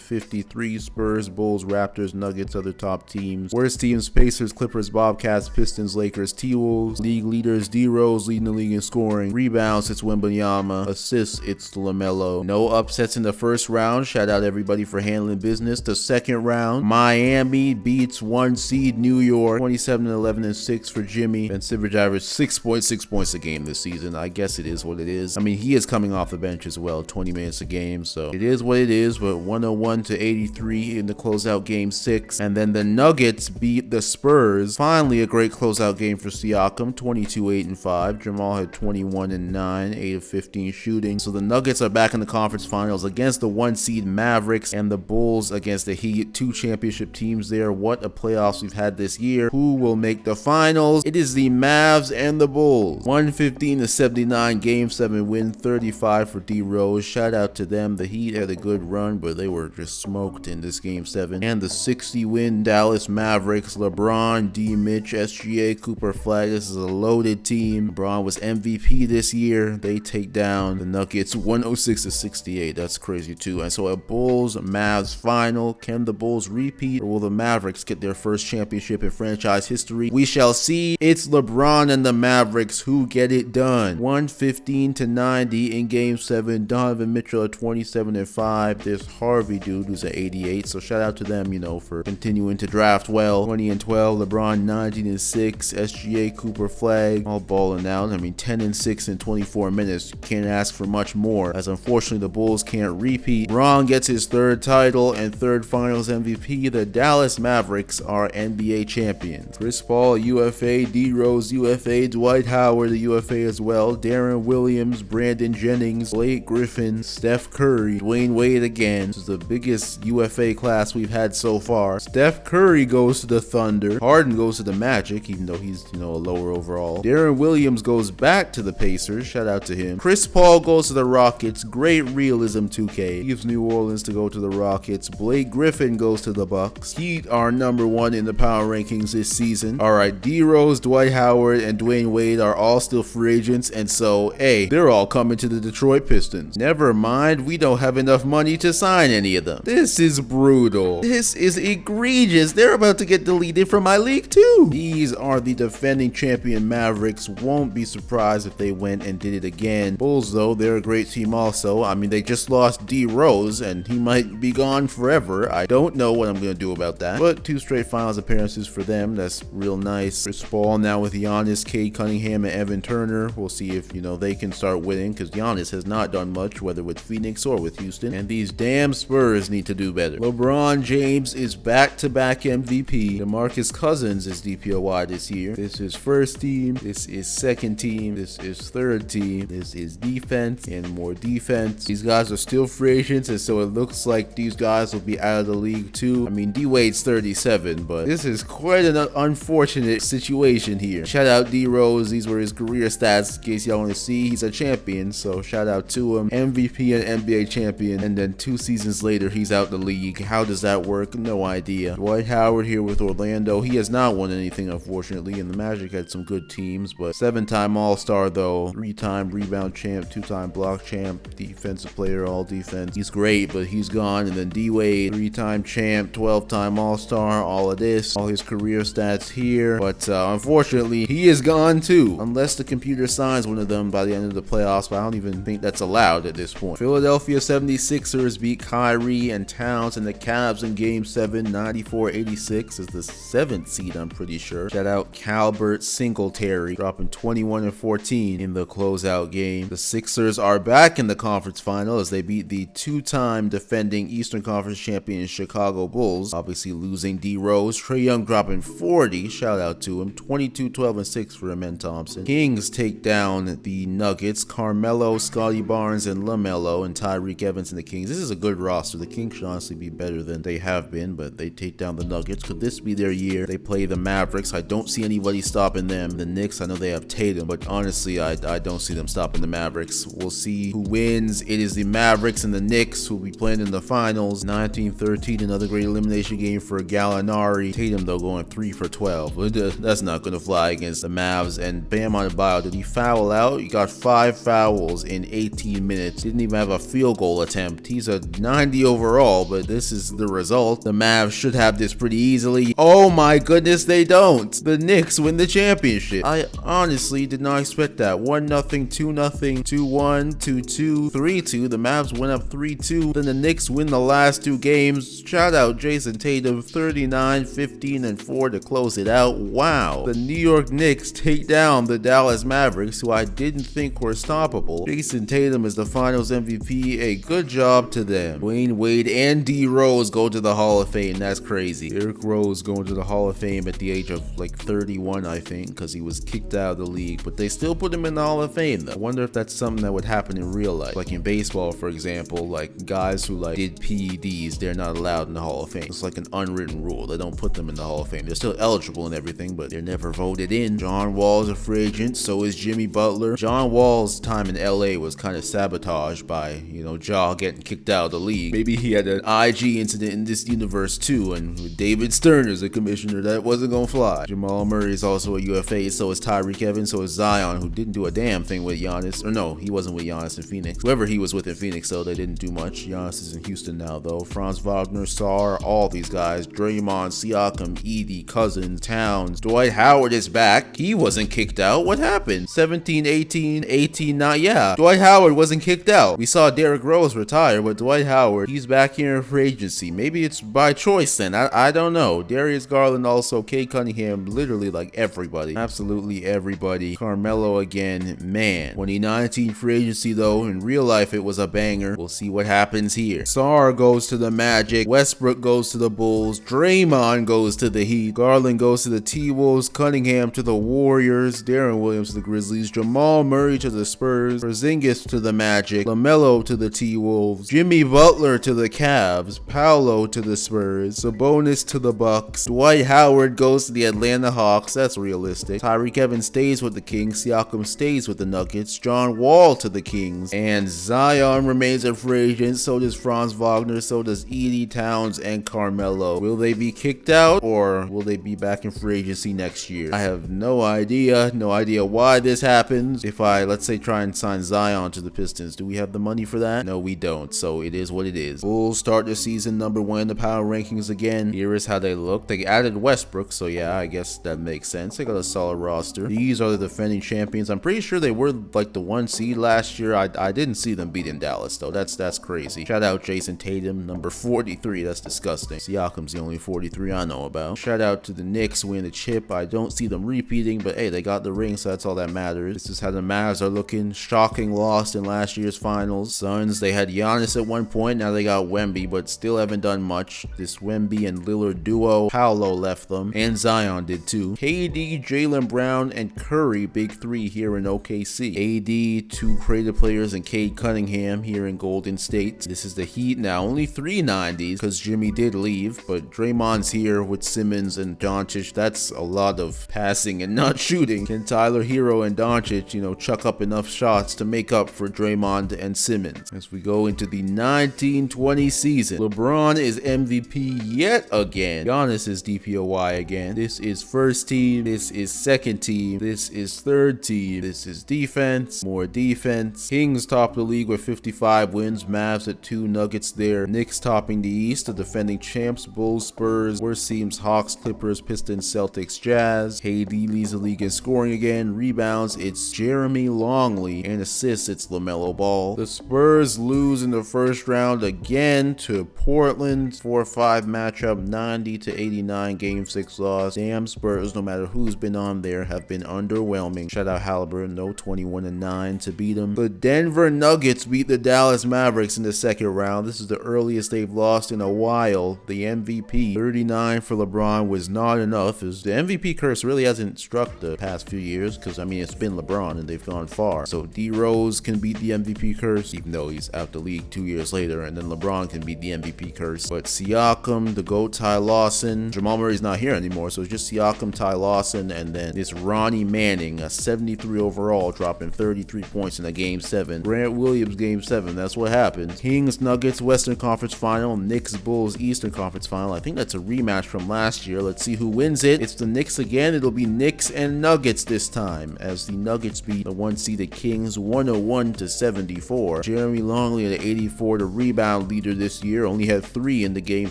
53. Spurs, Bulls, Raptors, Nuggets, other top teams. Worst teams: Pacers, Clippers, Bobcats, Pistons, Lakers, T-Wolves. League leaders: D-Rose leading the league in scoring. Rebounds: it's Wembanyama. Assists: it's LaMelo. No upsets in the first round. Shout out everybody for handling business. The second round: Miami beats 1 seed New York 27-11-6 for Jimmy. Ben Simmons averaged 6.6 points a game this season. I guess it is what it is. I mean, he is coming off the bench as well, 20 minutes a game, so it is what it is. But 101-83 in the closeout game 6. And then the Nuggets beat the Spurs. Finally a great closeout game for Siakam, 22-8-5. Jamal had 21-9, 8 of 15 shooting. So the Nuggets are back in the conference finals against the 1 seed Mavericks, and the Bulls against the Heat. 2 championship teams there. What a playoffs we've had this year. Who will make the finals? It is the Mavs and the Bulls. 115-79 game 7 win, 35 for D-Rose. Shout out to them. The Heat had a good run, but they were just smoked in this game 7. And the 60 win Dallas Mavericks. LeBron, D. Mitch, SGA, Cooper Flag. This is a loaded team. LeBron was MVP this year. They take down the Nuggets 106-68. That's crazy too. And so a Bulls Mavs final. Can the Bulls repeat, or will the Mavericks get their first championship in franchise history? We shall see. It's LeBron and the Mavericks who get it done. 115-90 in game 7. Donovan Mitchell at 27-5. This Harvey dude who's at 88. So shout out to them, for continuing to draft well. 20-12. LeBron 19-6. SGA, Cooper Flag, all balling out. I mean, 10-6 in 24 minutes. Can't ask for much more, as unfortunately the Bulls can't repeat. LeBron gets his 3rd title and 3rd finals MVP. The Dallas Mavericks are NBA champions. Chris Paul, UFA. D-Rose, UFA. Dwight Howard, the UFA as well. Darren Williams, Brandon Jennings, Blake Griffin, Steph Curry, Dwayne Wade again. This is the biggest UFA class we've had so far. Steph Curry goes to the Thunder. Harden goes to the Magic, even though he's, a lower overall. Darren Williams goes back to the Pacers. Shout out to him. Chris Paul goes to the Rockets. Great realism 2K. Leaves New Orleans to go to the Rockets. Blake Griffin goes to the Bucks. Heat are number 1 in the power rankings this season. Alright, D-Rose, Dwight Howard, and Dwayne Wade are all still free agents, and so, hey, they're all coming to the Detroit Pistons. Never mind, we don't have enough money to sign any of them. This is brutal. This is egregious. They're about to get deleted from my league too. These are the defending champion Mavericks. Won't be surprised if they went and did it again. Bulls, though, they're a great team also. I mean, they just lost D-Rose, and he might be gone forever. I don't know what I'm going to do about that. But 2 straight finals appearances for them. That's real nice. Chris Paul now with Giannis, Cade Cunningham, and Evan Turner. We'll see if, they can start winning, because Giannis has not done much, whether with Phoenix or with Houston. And these damn Spurs need to do better. LeBron James is back-to-back MVP. DeMarcus Cousins is DPOY this year. This is first team. This is second team. This is third team. This is defense and more defense. These guys are still free agents, and so it looks like these guys will be out of the league too. I mean, D-Wade's 37, but this is quite an unfortunate situation here. Shout out D-Rose. These were his career stats in case y'all want to see. He's a champion, so shout out to him. MVP and NBA champion, and then 2 seasons later, he's out the league. How does that work? No idea. Dwight Howard here with Orlando. He has not won anything, unfortunately, and the Magic had some good teams, but 7-time All-Star though, 3-time rebound champ, 2-time block champ, defensive player, all defense. He's great, but he's gone. And then D-Wade, 3-time champ, 12-time All-Star, all of this, all his career stats here, but unfortunately, he is gone too, unless the computer signs one of them by the end of the playoffs, but I don't even think that's allowed at this point. Philadelphia 76ers beat Kyrie and Towns and the Cavs in game 7, 94-86 is the 7th seed, I'm pretty sure. Shout out Calbert Singletary, dropping 21 and 14 in the closeout game. The Sixers are back in the conference final as they beat the 2-time defending Eastern Conference champion Chicago Bulls, obviously losing D-Rose. Trae Young dropping 40, shout out to him. 22, 12, and 6 for Amen Thompson. Kings take down the Nuggets. Carmelo Carmelo, Scotty Barnes, and LaMelo, and Tyreek Evans and the Kings. This is a good roster. The Kings should honestly be better than they have been, but they take down the Nuggets. Could this be their year? They play the Mavericks. I don't see anybody stopping them. The Knicks, I know they have Tatum, but honestly, I don't see them stopping the Mavericks. We'll see who wins. It is the Mavericks and the Knicks who will be playing in the finals. 19-13, another great elimination game for Gallinari. Tatum, though, going 3 for 12. That's not going to fly against the Mavs. And Bam Adebayo, did he foul out? He got 5 fouls in 18 minutes. Didn't even have a field goal attempt. He's a 90 overall, but this is the result. The Mavs should have this pretty easily. Oh my goodness, they don't. The Knicks win the championship. I honestly did not expect that. 1-0, 2-0, 2-1, 2-2, 3-2. The Mavs went up 3-2. Then the Knicks win the last 2 games. Shout out Jason Tatum, 39, 15, and 4 to close it out. Wow. The New York Knicks take down the Dallas Mavericks, who I didn't think were stoppable. Jason Tatum is the finals MVP. A good job to them. Dwayne Wade and D Rose go to the Hall of Fame. That's crazy. Derrick Rose going to the Hall of Fame at the age of like 31, I think, because he was kicked out of the league, but they still put him in the Hall of Fame though. I wonder if that's something that would happen in real life. Like in baseball, for example, like guys who like did PEDs, they're not allowed in the Hall of Fame. It's like an unwritten rule. They don't put them in the Hall of Fame. They're still eligible and everything, but they're never voted in. John Wall is a free agent, so is Jimmy Butler. John Wall's time in LA was kind of sabotaged by, Ja getting kicked out of the league. Maybe he had an IG incident in this universe too, and with David Stern as a commissioner, that wasn't gonna fly. Jamal Murray is also a UFA, so is Tyreek Evans, so is Zion, who didn't do a damn thing with Giannis. Or no, he wasn't with Giannis in Phoenix. Whoever he was with in Phoenix, though, they didn't do much. Giannis is in Houston now, though. Franz Wagner, Sarr, all these guys. Draymond, Siakam, Edey, Cousins, Towns. Dwight Howard is back. He wasn't kicked out. What happened? 17, 18, 18, 9. Yeah, Dwight Howard wasn't kicked out. We saw Derrick Rose retire, but Dwight Howard, he's back here in free agency. Maybe it's by choice then. I don't know. Darius Garland also, Cade Cunningham, literally like everybody. Absolutely everybody. Carmelo again, man. 2019 free agency though, in real life it was a banger. We'll see what happens here. Sarr goes to the Magic. Westbrook goes to the Bulls. Draymond goes to the Heat. Garland goes to the T-Wolves. Cunningham to the Warriors. Darren Williams to the Grizzlies. Jamal Murray to the Spurs. Porzingis to the Magic. LaMelo to the T-Wolves. Jimmy Butler to the Cavs. Paolo to the Spurs. Sabonis to the Bucks. Dwight Howard goes to the Atlanta Hawks. That's realistic. Tyreek Evans stays with the Kings. Siakam stays with the Nuggets. John Wall to the Kings. And Zion remains a free agent. So does Franz Wagner. So does Edey, Towns, and Carmelo. Will they be kicked out, or will they be back in free agency next year? I have no idea. No idea why this happens. If I, let's say, try and sign Zion to the Pistons, do we have the money for that? No, we don't. So it is what it is. Bulls start the season number 1 in the power rankings again. Here is how they look. They added Westbrook, so yeah, I guess that makes sense. They got a solid roster. These are the defending champions. I'm pretty sure they were like the 1 seed last year. I didn't see them beating Dallas though. That's crazy. Shout out Jason Tatum, number 43. That's disgusting. Siakam's the only 43 I know about. Shout out to the Knicks winning the chip. I don't see them repeating, but hey, they got the ring, so that's all that matters. This is how the Mavs are looking. Shocking loss in last year's finals. Suns, they had Giannis at one point. Now they got Wemby, but still haven't done much. This Wemby and Lillard duo. Paolo left them, and Zion did too. KD, Jaylen Brown, and Curry, big 3 here in OKC. AD, 2 creative players, and Cade Cunningham here in Golden State. This is the Heat now. Only 3 90s because Jimmy did leave, but Draymond's here with Simmons and Doncic. That's a lot of passing and not shooting. Can Tyler Hero and Doncic, chuck up enough shots to make up for Draymond and Simmons? As we go into the 1920 season, LeBron is MVP yet again. Giannis is DPOY again. This is first team. This is second team. This is third team. This is defense. More defense. Kings top the league with 55 wins. Mavs at 2. Nuggets there. Knicks topping the East. The defending champs. Bulls, Spurs. Worst teams. Hawks, Clippers, Pistons, Celtics, Jazz. KD leads the league in scoring again. Rebounds, it's Jeremy Longley. And assists, it's LaMelo Ball. The Spurs lose in the first round again to Portland. 4-5 matchup. 90-89 game 6 loss. Damn Spurs, no matter who's been on there, have been underwhelming. Shout out Halliburton, no 21-9 to beat them. The Denver Nuggets beat the Dallas Mavericks in the second round. This is the earliest they've lost in a while. The MVP, 39 for LeBron, was not enough, as the MVP curse really hasn't struck the past few years, because I mean it's been LeBron and they've gone far. So D Rose can beat the MVP curse, even though he's out the league 2 years later, and then LeBron can beat the MVP curse. But Siakam, the GOAT, Ty Lawson, Jamal Murray's not here anymore, so it's just Siakam, Ty Lawson, and then this Ronnie Manning, a 73 overall, dropping 33 points in a Game 7. Grant Williams Game 7, that's what happened. Kings, Nuggets, Western Conference Final, Knicks, Bulls, Eastern Conference Final. I think that's a rematch from last year. Let's see who wins it. It's the Knicks again. It'll be Knicks and Nuggets this time, as the Nuggets beat the one-seeded Kings 101-74. Jeremy Longley at 84, the rebound leader this year, only had 3 in the Game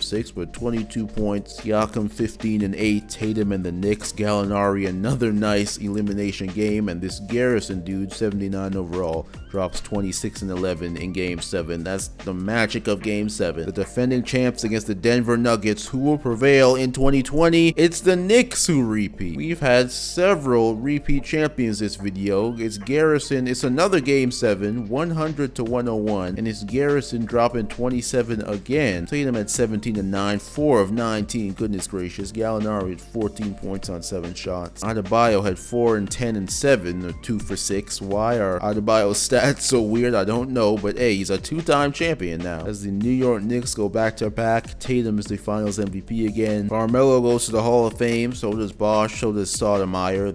6, but 22 points. Siakam 15 and 8. Tatum and the Knicks. Gallinari, another nice elimination game, and this Garrison dude, 79 overall, drops 26 and 11 in Game 7. That's the magic of Game 7. The defending champs against the Denver Nuggets. Who will prevail in 2020? It's the Knicks who repeat. We've had several repeat champions this video. It's Garrison. It's another Game 7, 100-101, and it's Garrison dropping 27 again. Tatum at 17 and 9, 4 of 19. Goodness gracious. Gallinari had 14 points on 7 shots. Adebayo had 4 and 10 and 7, or 2 for 6. Why are Adebayo's stats so weird? I don't know, but hey, he's a 2-time champion now. As the New York Knicks go back to back, Tatum is the Finals MVP again. Carmelo goes to the Hall of Fame. So does Bosch. So does Stoudemire.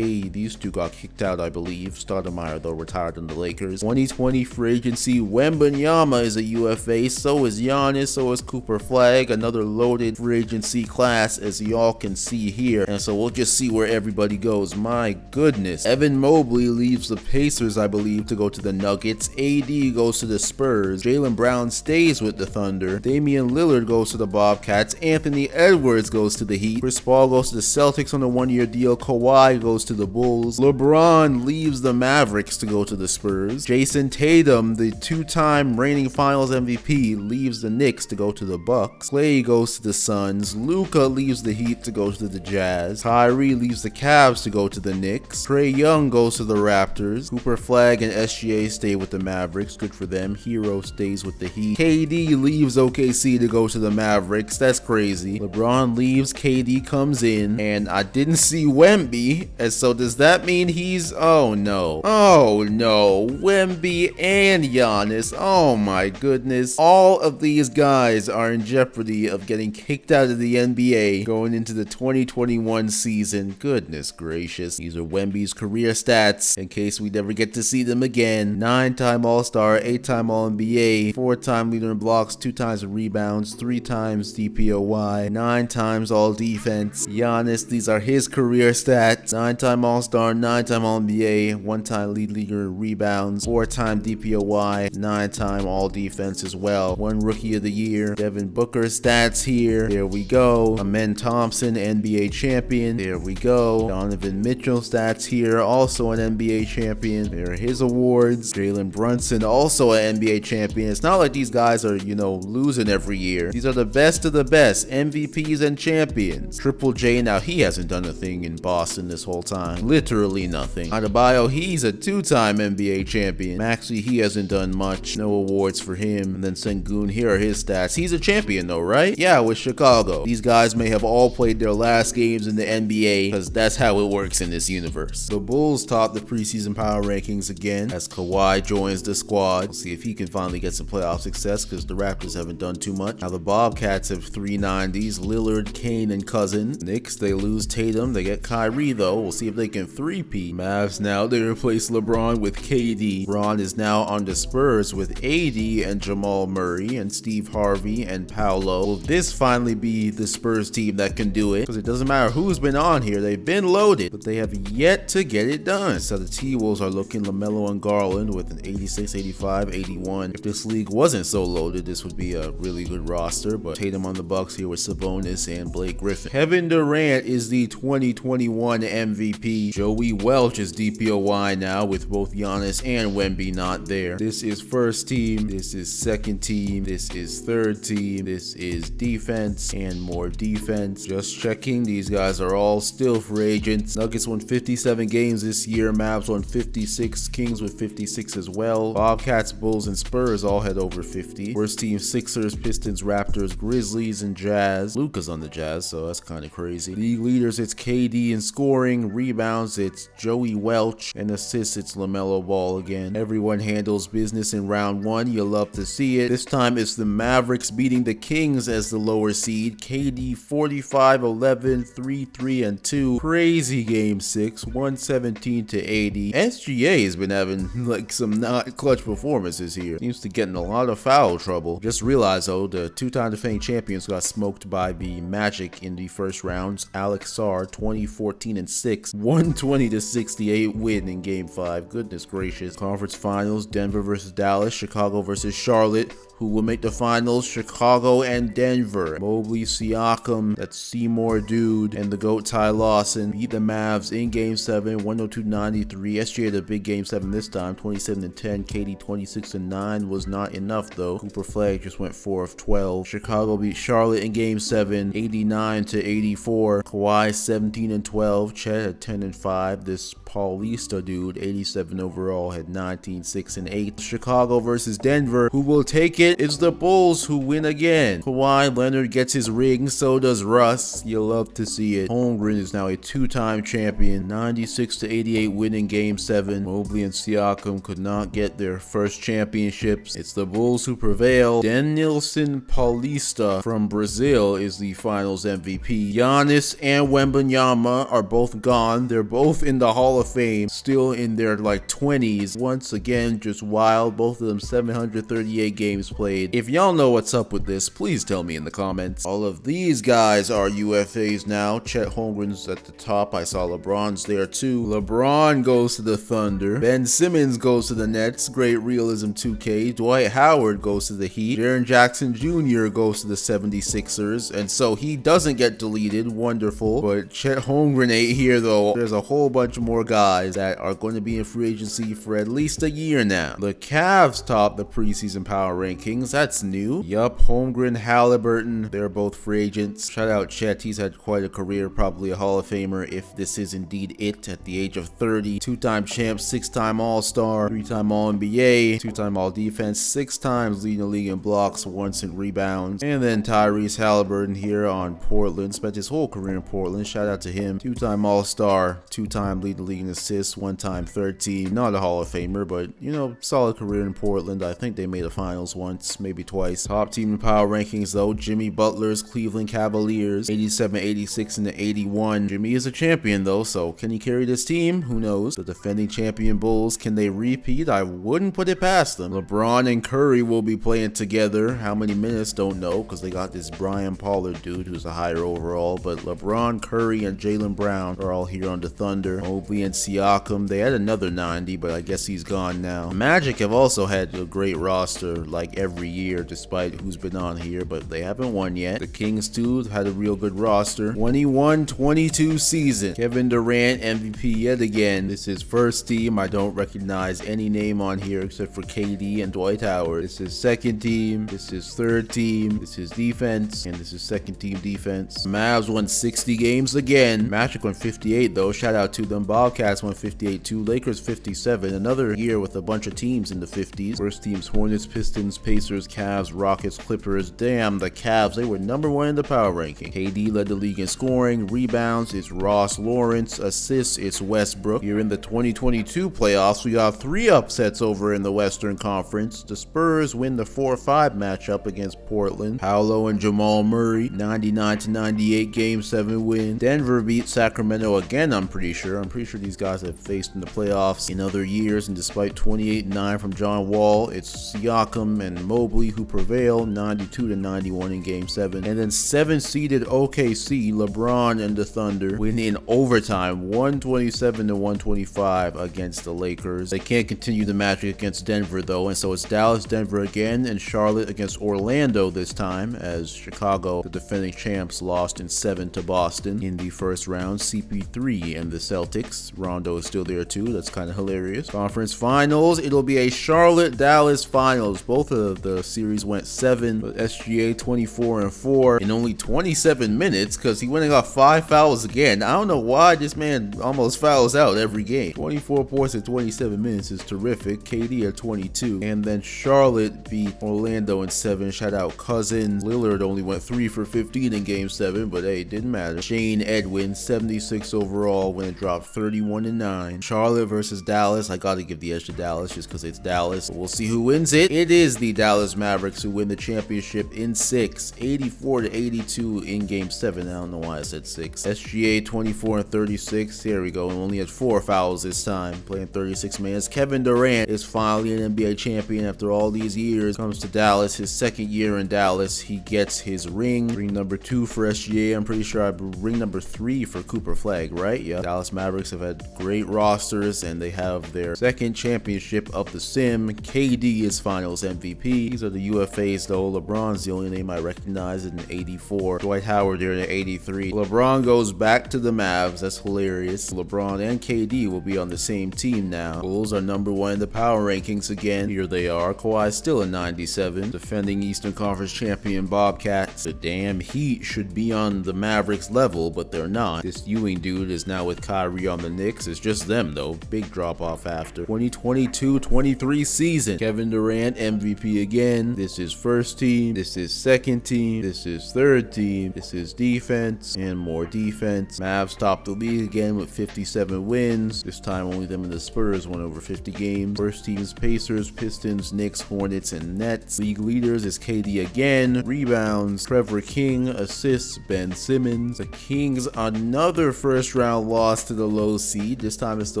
These two got kicked out, I believe. Stoudemire though retired in the Lakers. 2020 free agency. Wembanyama is a UFA. So is Giannis. So is Cooper Flag. Another loaded free agency class, as y'all can see here. And so we'll just see where everybody goes. My goodness. Evan Mobley leaves the Pacers, I believe, to go to the Nuggets. AD goes to the Spurs. Jaylen Brown stays with the Thunder. Damian Lillard goes to the Bobcats. Anthony Edwards goes to the Heat. Chris Paul goes to the Celtics on a 1-year deal. Kawhi goes to the Bulls. LeBron leaves the Mavericks to go to the Spurs. Jason Tatum, the 2-time reigning Finals MVP, leaves the Knicks to go to the Bucks. Klay goes to the Suns. Luka leaves the Heat to go to the Jazz. Kyrie leaves the Cavs to go to the Knicks. Trae Young goes to the Raptors. Cooper Flag and SGA stay with the Mavericks. Good for them. Hero stays with the Heat. KD leaves OKC to go to the Mavericks. That's crazy. LeBron leaves. KD comes in. And I didn't see Wemby. And so does that mean he's... Oh no. Oh no. Wemby and Giannis. Oh my goodness. All of these guys are in jeopardy of getting kicked out of the NBA going into the 2021 season. Goodness gracious. These are Wemby's career stats in case we never get to see them again. 9-time All-Star, 8-time All-NBA, 4-time leader in blocks, 2 times in rebounds, 3 times DPOY, 9 times All-Defense. Giannis, these are his career stats. 9-time All-Star, 9-time All-NBA, 1-time lead leader in rebounds, 4-time DPOY, 9-time All-Defense as well. 1 Rookie of the Year. Devin Booker stats here. There we go. Amen Thompson, NBA champion. There we go. Donovan Mitchell stats here. Also an NBA champion. There are his awards. Jalen Brunson, also an NBA champion. It's not like these guys are, losing every year. These are the best of the best. MVPs and champions. Triple J, now he hasn't done a thing in Boston this whole time. Literally nothing. Adebayo, he's a 2-time NBA champion. Maxey, he hasn't done much. No awards for him. And then Sengun, here are his stats. He's a champion though, right? Yeah, with Chicago. These guys may have all played their last games in the NBA, because that's how it works in this universe. The Bulls top the preseason power rankings again as Kawhi joins the squad. We'll see if he can finally get some playoff success, because the Raptors haven't done too much. Now the Bobcats have 390s. Lillard, Kane, and Cousins. Knicks, they lose Tatum. They get Kyrie though. We'll see if they can three-peat. Mavs now, they replace LeBron with KD. LeBron is now on the Spurs with AD and Jamal Murray and Steve Harvey and Paolo. Will this finally be the Spurs team that can do it? Because it doesn't matter who's been on here. They've been loaded, but they have yet to get it done. So the T-Wolves are looking LaMelo and Garland with an 86, 85, 81. If this league wasn't so loaded, this would be a really good roster, but Tatum on the Bucks here with Sabonis and Blake Griffin. Kevin Durant is the 2021 MVP. Joey Welch is DPOY now with both Giannis and Wemby not there. This is first team. This is second team. This is third team. This is defense and more defense. Just checking. These guys are all still free agents. Nuggets won 57 games this year. Mavs won 56. Kings with 57. 56 as well. Bobcats, Bulls, and Spurs all had over 50. Worst team Sixers, Pistons, Raptors, Grizzlies, and Jazz. Luka's on the Jazz, so that's kind of crazy. League leaders, it's KD in scoring. Rebounds, it's Joey Welch. And assists, it's LaMelo Ball again. Everyone handles business in round one. You'll love to see it. This time it's the Mavericks beating the Kings as the lower seed. KD 45-11, 3-3-2. Crazy game 6, 117-80. SGA has been having like some not clutch performances here. Seems to get in a lot of foul trouble. Just realized though, the two-time defending champions got smoked by the Magic in the first rounds. Alex Sarr 20-14-6, 120-68 win in game 5. Goodness gracious. Conference finals, Denver versus Dallas, Chicago versus Charlotte. Who will make the finals? Chicago and Denver. Mobley, Siakam, that's Seymour Dude, and the GOAT Ty Lawson beat the Mavs in Game 7, 102-93. SGA had a big Game 7 this time, 27-10. KD 26-9 was not enough though. Cooper Flag just went 4 of 12. Chicago beat Charlotte in Game 7, 89-84. Kawhi 17-12. Chet had 10-5. This Paulista dude, 87 overall, had 19, 6, and 8. Chicago versus Denver. Who will take it? It's the Bulls who win again. Kawhi Leonard gets his ring, so does Russ. You'll love to see it. Holmgren is now a two-time champion, 96-88 win in Game 7. Mobley and Siakam could not get their first championships. It's the Bulls who prevail. Denilson Paulista from Brazil is the finals MVP. Giannis and Wembanyama are both gone. They're both in the Hall of Fame, still in their like 20s. Once again, just wild. Both of them 738 games played. If y'all know what's up with this, please tell me in the comments. All of these guys are UFAs now. Chet Holmgren's at the top. I saw LeBron's there too. LeBron goes to the Thunder. Ben Simmons goes to the Nets. Great realism 2K. Dwight Howard goes to the Heat. Jaren Jackson Jr. goes to the 76ers. And so he doesn't get deleted. Wonderful. But Chet Holmgren ain't here though. There's a whole bunch more guys that are going to be in free agency for at least a year now. The Cavs top the preseason power rankings. That's new. Yup, Holmgren, Halliburton, they're both free agents. Shout out Chet. He's had quite a career, probably a Hall of Famer if this is indeed it at the age of 30. Two-time champ, 6-time All-Star, 3-time All-NBA, 2-time All-Defense, 6 times leading the league in blocks, once in rebounds. And then Tyrese Halliburton here on Portland. Spent his whole career in Portland. Shout out to him. 2-time All-Star, 2-time leading the league in assists, 1-time third team. Not a Hall of Famer, but you know, solid career in Portland. I think they made a finals once, maybe twice. Top team in power rankings though, Jimmy Butler's Cleveland Cavaliers, 87, 86, and 81. Jimmy is a champion though, so can he carry this team? Who knows? The defending champion Bulls, can they repeat? I wouldn't put it past them. LeBron and Curry will be playing together. How many minutes? Don't know, because they got this Brian Pollard dude who's a higher overall, but LeBron, Curry, and Jaylen Brown are all here on the Thunder. Mobley and Siakam, they had another 90, but I guess he's gone now. Magic have also had a great roster like every year despite who's been on here, but they haven't won yet. The Kings too had a real good roster. 21-22 season. Kevin Durant MVP yet again. This is first team. I don't recognize any name on here except for KD and Dwight Howard. This is second team. This is third team. This is defense, and this is second team defense. Mavs won 60 games again. Magic won 58 though. Shout out to them. Bobcats won 58 too. Lakers 57. Another year with a bunch of teams in the 50s. First teams Hornets, Pistons, Pacers, Cavs, Rockets, Clippers. Damn, the Cavs, they were number 1 in the power ranking. KD led the league in scoring. Rebounds, it's Ross Lawrence. Assists, it's Westbrook. Here in the 2022 playoffs, we got 3 upsets over in the Western Conference. The Spurs win the 4-5 matchup against Portland. Paolo and Jamal Murray, 99-98 Game 7 win. Denver beat Sacramento again, I'm pretty sure. I'm pretty sure these guys have faced in the playoffs in other years, and despite 28-9 from John Wall, it's Siakam and Mobley who prevail, 92-91 in Game 7. And then 7-seeded OKC, LeBron and the Thunder win in overtime, 127-125 against the Lakers. They can't continue the match against Denver though, and so it's Dallas, Denver again, and Charlotte against Orlando this time, as Chicago, the defending champs, lost in 7 to Boston in the first round. CP3 and the Celtics. Rondo is still there too. That's kind of hilarious. Conference finals, it'll be a Charlotte-Dallas finals. Both of the series went 7, but SGA 24-4 in only 27 minutes because he went and got 5 fouls again. I don't know why this man almost fouls out every game. 24 points in 27 minutes is terrific. KD at 22. And then Charlotte beat Orlando in 7. Shout out Cousins. Lillard only went 3 for 15 in game 7, but hey, it didn't matter. Shane Edwin, 76 overall when it dropped 31-9. Charlotte versus Dallas. I gotta give the edge to Dallas just because it's Dallas. But we'll see who wins it. It is the Dallas Mavericks who win the championship in 6. 84-82 in game 7. I don't know why I said 6. SGA 24-36. Here we go. And only had 4 fouls this time, playing 36 minutes. Kevin Durant is finally an NBA champion after all these years. Comes to Dallas, his second year in Dallas. He gets his ring number 2 for SGA. I'm pretty sure ring number 3 for Cooper Flag, right? Yeah. Dallas Mavericks have had great rosters and they have their second championship of the sim. KD is finals MVP. These are the UFAs though. LeBron's the only name I recognize in 84. Dwight Howard there in 83. LeBron goes back to the Mavs. That's hilarious. LeBron and KD will be on the same team now. Bulls are number 1 in the power rankings again. Here they are. Kawhi's still a 97. Defending Eastern Conference champion Bobcats. The damn Heat should be on the Mavericks level, but they're not. This Ewing dude is now with Kyrie on the Knicks. It's just them though. Big drop off after. 2022-23 season. Kevin Durant MVP again. This is first team. This is second team. This is third team. This is defense and more defense. Mavs top the league again with 57 wins. This time only them and the Spurs won over 50 games. First teams Pacers, Pistons, Knicks, Hornets, and Nets. League leaders is KD again. Rebounds, Trevor King. Assists, Ben Simmons. The Kings another first round loss to the low seed. This time it's the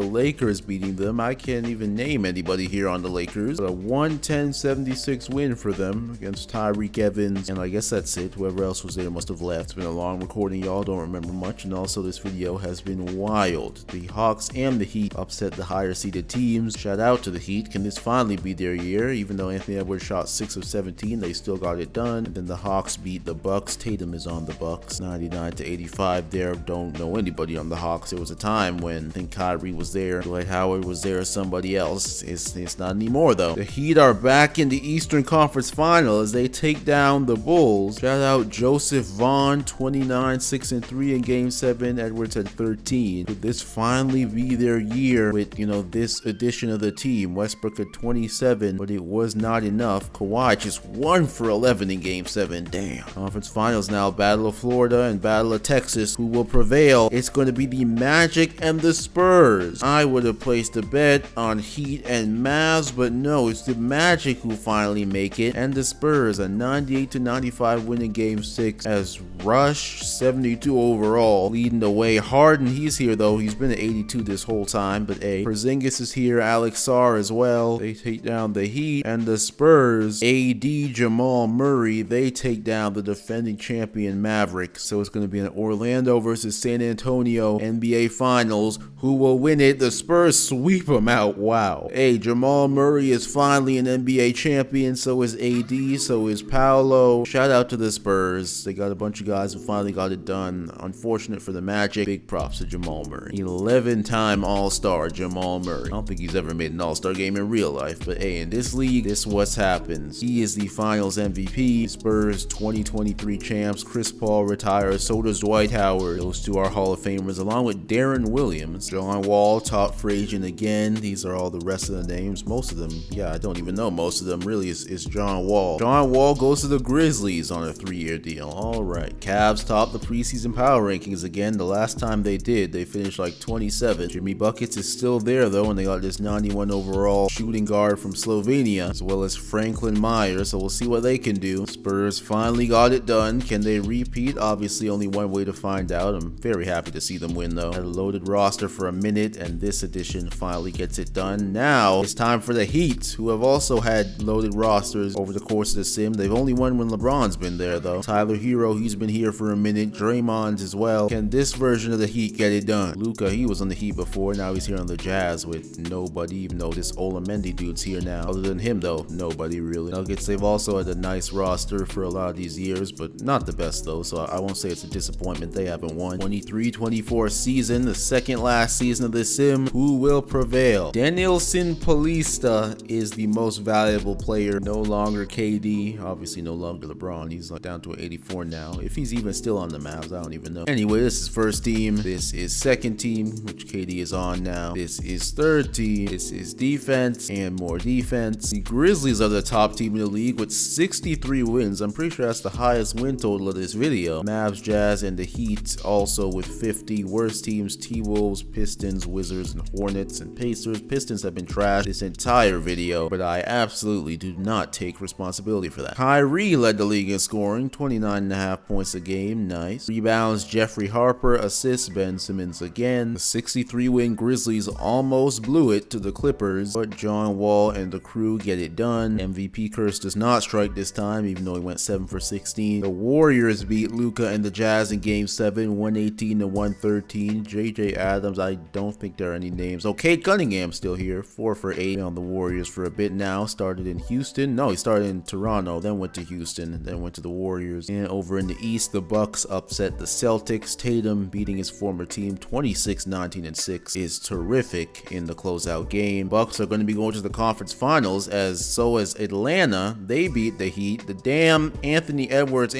Lakers beating them. I can't even name anybody here on the Lakers. But a 110-76 win for them against Tyreek Evans. And I guess that's it. Whoever else was there must have left. It's been a long recording, y'all. Don't remember much. And also this video has been wild. The Hawks and the Heat upset the higher seeded teams. Shout out to the Heat. Can this finally be their year? Even though Anthony Edwards shot 6 of 17, they still got it done. And then the Hawks beat the Bucks. Tatum is on the Bucks. 99-85 there. Don't know anybody on the Hawks. There was a time when I think Kyrie was there, Dwight Howard was there, somebody else. It's not anymore though. The Heat are back in the Eastern Conference Final as they take down the Bulls. Shout out Joseph Vaughn, 29, 6-3 in game 7. Edwards had 13. Could this finally be their year with, this addition of the team? Westbrook at 27, but it was not enough. Kawhi just 1 for 11 in game 7. Damn. Conference Finals now. Battle of Florida and Battle of Texas. Who will prevail? It's going to be the Magic and the Spurs. I would have placed a bet on Heat and Mavs, but no, it's the Magic who finally make it, and the Spurs a 98-95 win in game 6 as Rush 72 overall leading the way. Harden, he's here though. He's been at 82 this whole time, but Porzingis is here. Alex Sarr as well. They take down the Heat, and the Spurs, AD, Jamal Murray, they take down the defending champion Mavericks. So it's going to be an Orlando versus San Antonio NBA Finals. Who will win it? The Spurs sweep them out. Wow. Jamal Murray is finally an NBA champion. So is AD. So is Paolo. Shout out to the Spurs. They got a bunch of guys who finally got it done. Unfortunate for the Magic. Big props to Jamal Murray. 11-time All-Star Jamal Murray. I don't think he's ever made an All-Star game in real life, but in this league, this what's happens. He is the Finals MVP. Spurs 2023 champs. Chris Paul retires. So does Dwight Howard. Those two are Hall of Famers, along with Darren Williams. John Wall, top free agent again. These are all the rest of the names. Most of them, yeah, I don't even know most of them. Really, is John Wall. John Wall goes to the Grizzlies on a 3-year deal. All right. Cavs top the preseason power rankings again. The last time they did, they finished like 27. Jimmy Buckets is still there though, and they got this 91 overall shooting guard from Slovenia, as well as Franklin Myers. So we'll see what they can do. Spurs finally got it done. Can they repeat? Obviously, only one way to find out. I'm very happy to see them win though. Had a loaded roster for a minute, and this edition finally gets it done. Now it's time for the Heat, who have also had loaded rosters over the course of the sim. They've only won when LeBron's been there though. Tyler Hero, he's been here for a minute. Draymond's as well. Can this version of the Heat get it done? Luka, he was on the Heat before. Now he's here on the Jazz with nobody, even though this Olamendi dude's here now. Other than him though, nobody really. Nuggets, they've also had a nice roster for a lot of these years, but not the best though, so I won't say it's a disappointment. They haven't won. 23-24 season, the second last season of the sim. Who will prevail? Danielson Paulista is the most valuable player player. No longer KD, obviously no longer LeBron. He's like down to an 84 now. If he's even still on the Mavs, I don't even know. Anyway, this is first team. This is second team, which KD is on now. This is third team. This is defense and more defense. The Grizzlies are the top team in the league with 63 wins. I'm pretty sure that's the highest win total of this video. Mavs, Jazz, and the Heat also with 50. Worst teams: T-Wolves, Pistons, Wizards, and Hornets, and Pacers. Pistons have been trashed this entire video, but I absolutely do not take responsibility for that. Kyrie led the league in scoring, 29.5 points a game. Nice. Rebounds: Jeffrey Harper. Assists: Ben Simmons again. The 63-win Grizzlies almost blew it to the Clippers, but John Wall and the crew get it done. MVP curse does not strike this time, even though he went 7 for 16. The Warriors beat Luka and the Jazz in Game 7, 118-113. JJ Adams, I don't think there are any names. Oh, Cade Cunningham still here, 4 for 8 on the Warriors for a bit now. Started in Houston. No, he started in Toronto, then went to Houston, then went to the Warriors. And over in the East, the Bucks upset the Celtics. Tatum beating his former team 26-19-6 is terrific in the closeout game. Bucks are going to be going to the conference finals, as so as Atlanta. They beat the Heat. The damn Anthony Edwards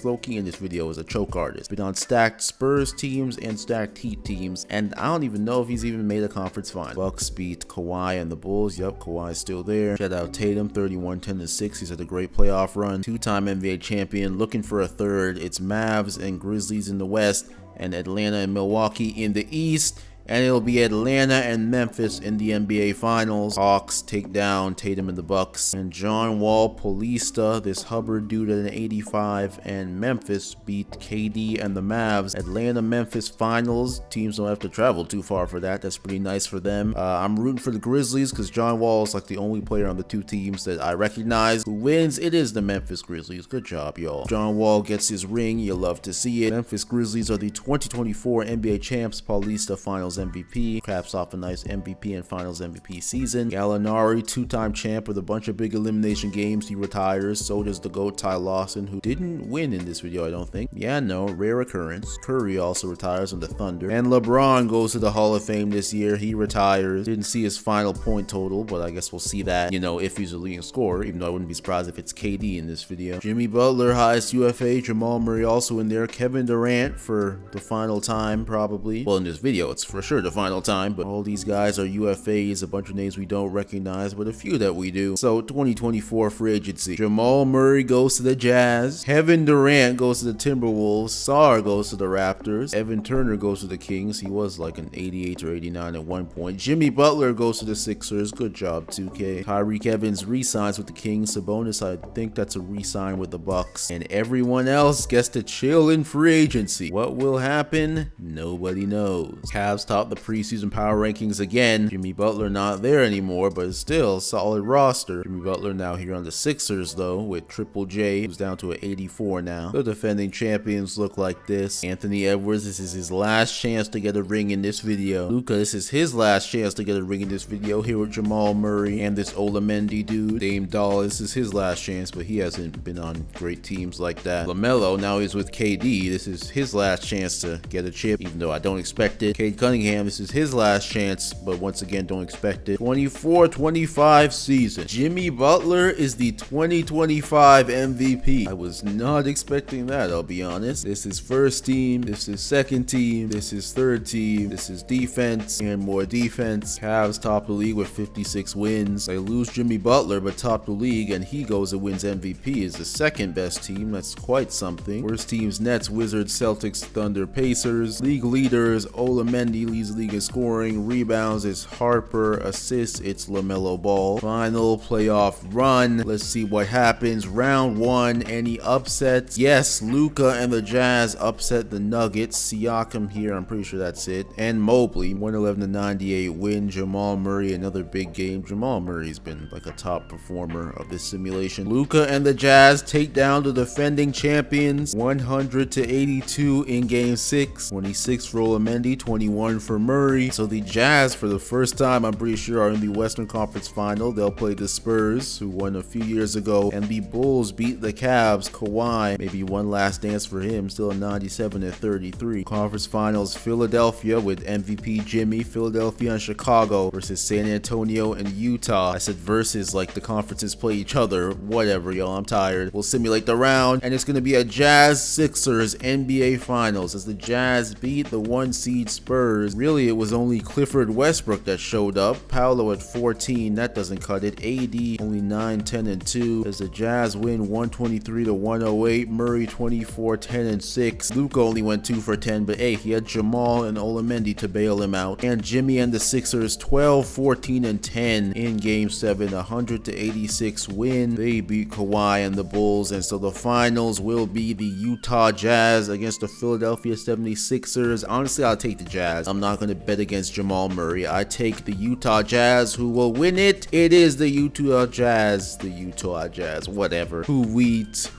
low-key in this video is a choke artist. Been on stacked Spurs teams and stacked Heat teams, and I don't even know if he's even made a conference final. Bucks beat Kawhi and the Bulls. Yup, Kawhi's still there. Shout out Tatum, 31-10-6. He's had a great playoff run. Two-time NBA champion, looking for a third. It's Mavs and Grizzlies in the West, and Atlanta and Milwaukee in the East. And it'll be Atlanta and Memphis in the NBA Finals. Hawks take down Tatum and the Bucks. And John Wall Polista, this Hubbard dude at an 85, and Memphis beat KD and the Mavs. Atlanta-Memphis Finals. Teams don't have to travel too far for that. That's pretty nice for them. I'm rooting for the Grizzlies because John Wall is like the only player on the two teams that I recognize. Who wins? It is the Memphis Grizzlies. Good job, y'all. John Wall gets his ring. You love to see it. Memphis Grizzlies are the 2024 NBA champs. Paulista Finals MVP, caps off a nice MVP and Finals MVP season. Gallinari, two-time champ with a bunch of big elimination games. He retires. So does the GOAT Ty Lawson, who didn't win in this video, I don't think. Yeah, no, rare occurrence. Curry also retires on the Thunder. And LeBron goes to the Hall of Fame this year. He retires. Didn't see his final point total, but I guess we'll see that, you know, if he's a leading scorer, even though I wouldn't be surprised if it's KD in this video. Jimmy Butler, highest UFA. Jamal Murray also in there. Kevin Durant for the final time, probably. Well, in this video, it's for sure the final time, but all these guys are UFAs, a bunch of names we don't recognize, but a few that we do. So 2024 free agency. Jamal Murray goes to the Jazz. Kevin Durant goes to the Timberwolves. Sarr goes to the Raptors. Evan Turner goes to the Kings. He was like an 88 or 89 at one point. Jimmy Butler goes to the Sixers. Good job, 2K. Tyreek Evans re-signs with the Kings. Sabonis, I think that's a re-sign with the Bucks. And everyone else gets to chill in free agency. What will happen? Nobody knows. Cavs top the preseason power rankings again. Jimmy Butler not there anymore, but still solid roster. Jimmy Butler now here on the Sixers though, with Triple J, who's down to an 84 now. The defending champions look like this. Anthony Edwards, this is his last chance to get a ring in this video. Luka, this is his last chance to get a ring in this video. Here with Jamal Murray and this Olamendi dude. Dame Doll, this is his last chance, but he hasn't been on great teams like that. LaMelo, now he's with KD. This is his last chance to get a chip, even though I don't expect it. Cade Cunningham, this is his last chance, but once again, don't expect it. 24-25 season. Jimmy Butler is the 2025 MVP. I was not expecting that, I'll be honest. This is first team, this is second team, this is third team, this is defense and more defense. Cavs top the league with 56 wins. They lose Jimmy Butler, but top the league, and he goes and wins MVP. Is the second best team. That's quite something. Worst teams: Nets, Wizards, Celtics, Thunder, Pacers. League leaders: Olamendi leads the league in scoring. Rebounds is Harper. Assists, it's LaMelo Ball. Final playoff run. Let's see what happens. Round one, any upsets? Yes, Luka and the Jazz upset the Nuggets. Siakam here, I'm pretty sure that's it. And Mobley, 111-98 win. Jamal Murray, another big game. Jamal Murray's been like a top performer of this simulation. Luka and the Jazz take down the defending champions, 100-82 in game 6. 26 for Olamendi, 21 for Murray. So the Jazz, for the first time, I'm pretty sure, are in the Western Conference Final. They'll play the Spurs, who won a few years ago, and the Bulls beat the Cavs. Kawhi, maybe one last dance for him, still a 97-33. Conference Finals, Philadelphia with MVP Jimmy, Philadelphia and Chicago versus San Antonio and Utah. I said versus like the conferences play each other. Whatever, y'all, I'm tired. We'll simulate the round, and it's going to be a Jazz-Sixers NBA Finals as the Jazz beat the 1-seed Spurs. Really, it was only Clifford Westbrook that showed up. Paolo at 14, that doesn't cut it. AD only 9, 10, and 2 as the Jazz win 123-108. Murray 24, 10, and 6. Luka only went 2 for 10, but hey, he had Jamal and Olamendi to bail him out. And Jimmy and the Sixers 12, 14, and 10 in Game 7, 100-86 win. They beat Kawhi and the Bulls, and so the finals will be the Utah Jazz against the Philadelphia 76ers. Honestly, I'll take the Jazz. I'm not going to bet against Jamal Murray. I take the Utah Jazz, who will win it. It is the Utah Jazz. The Utah Jazz, whatever. Who beat?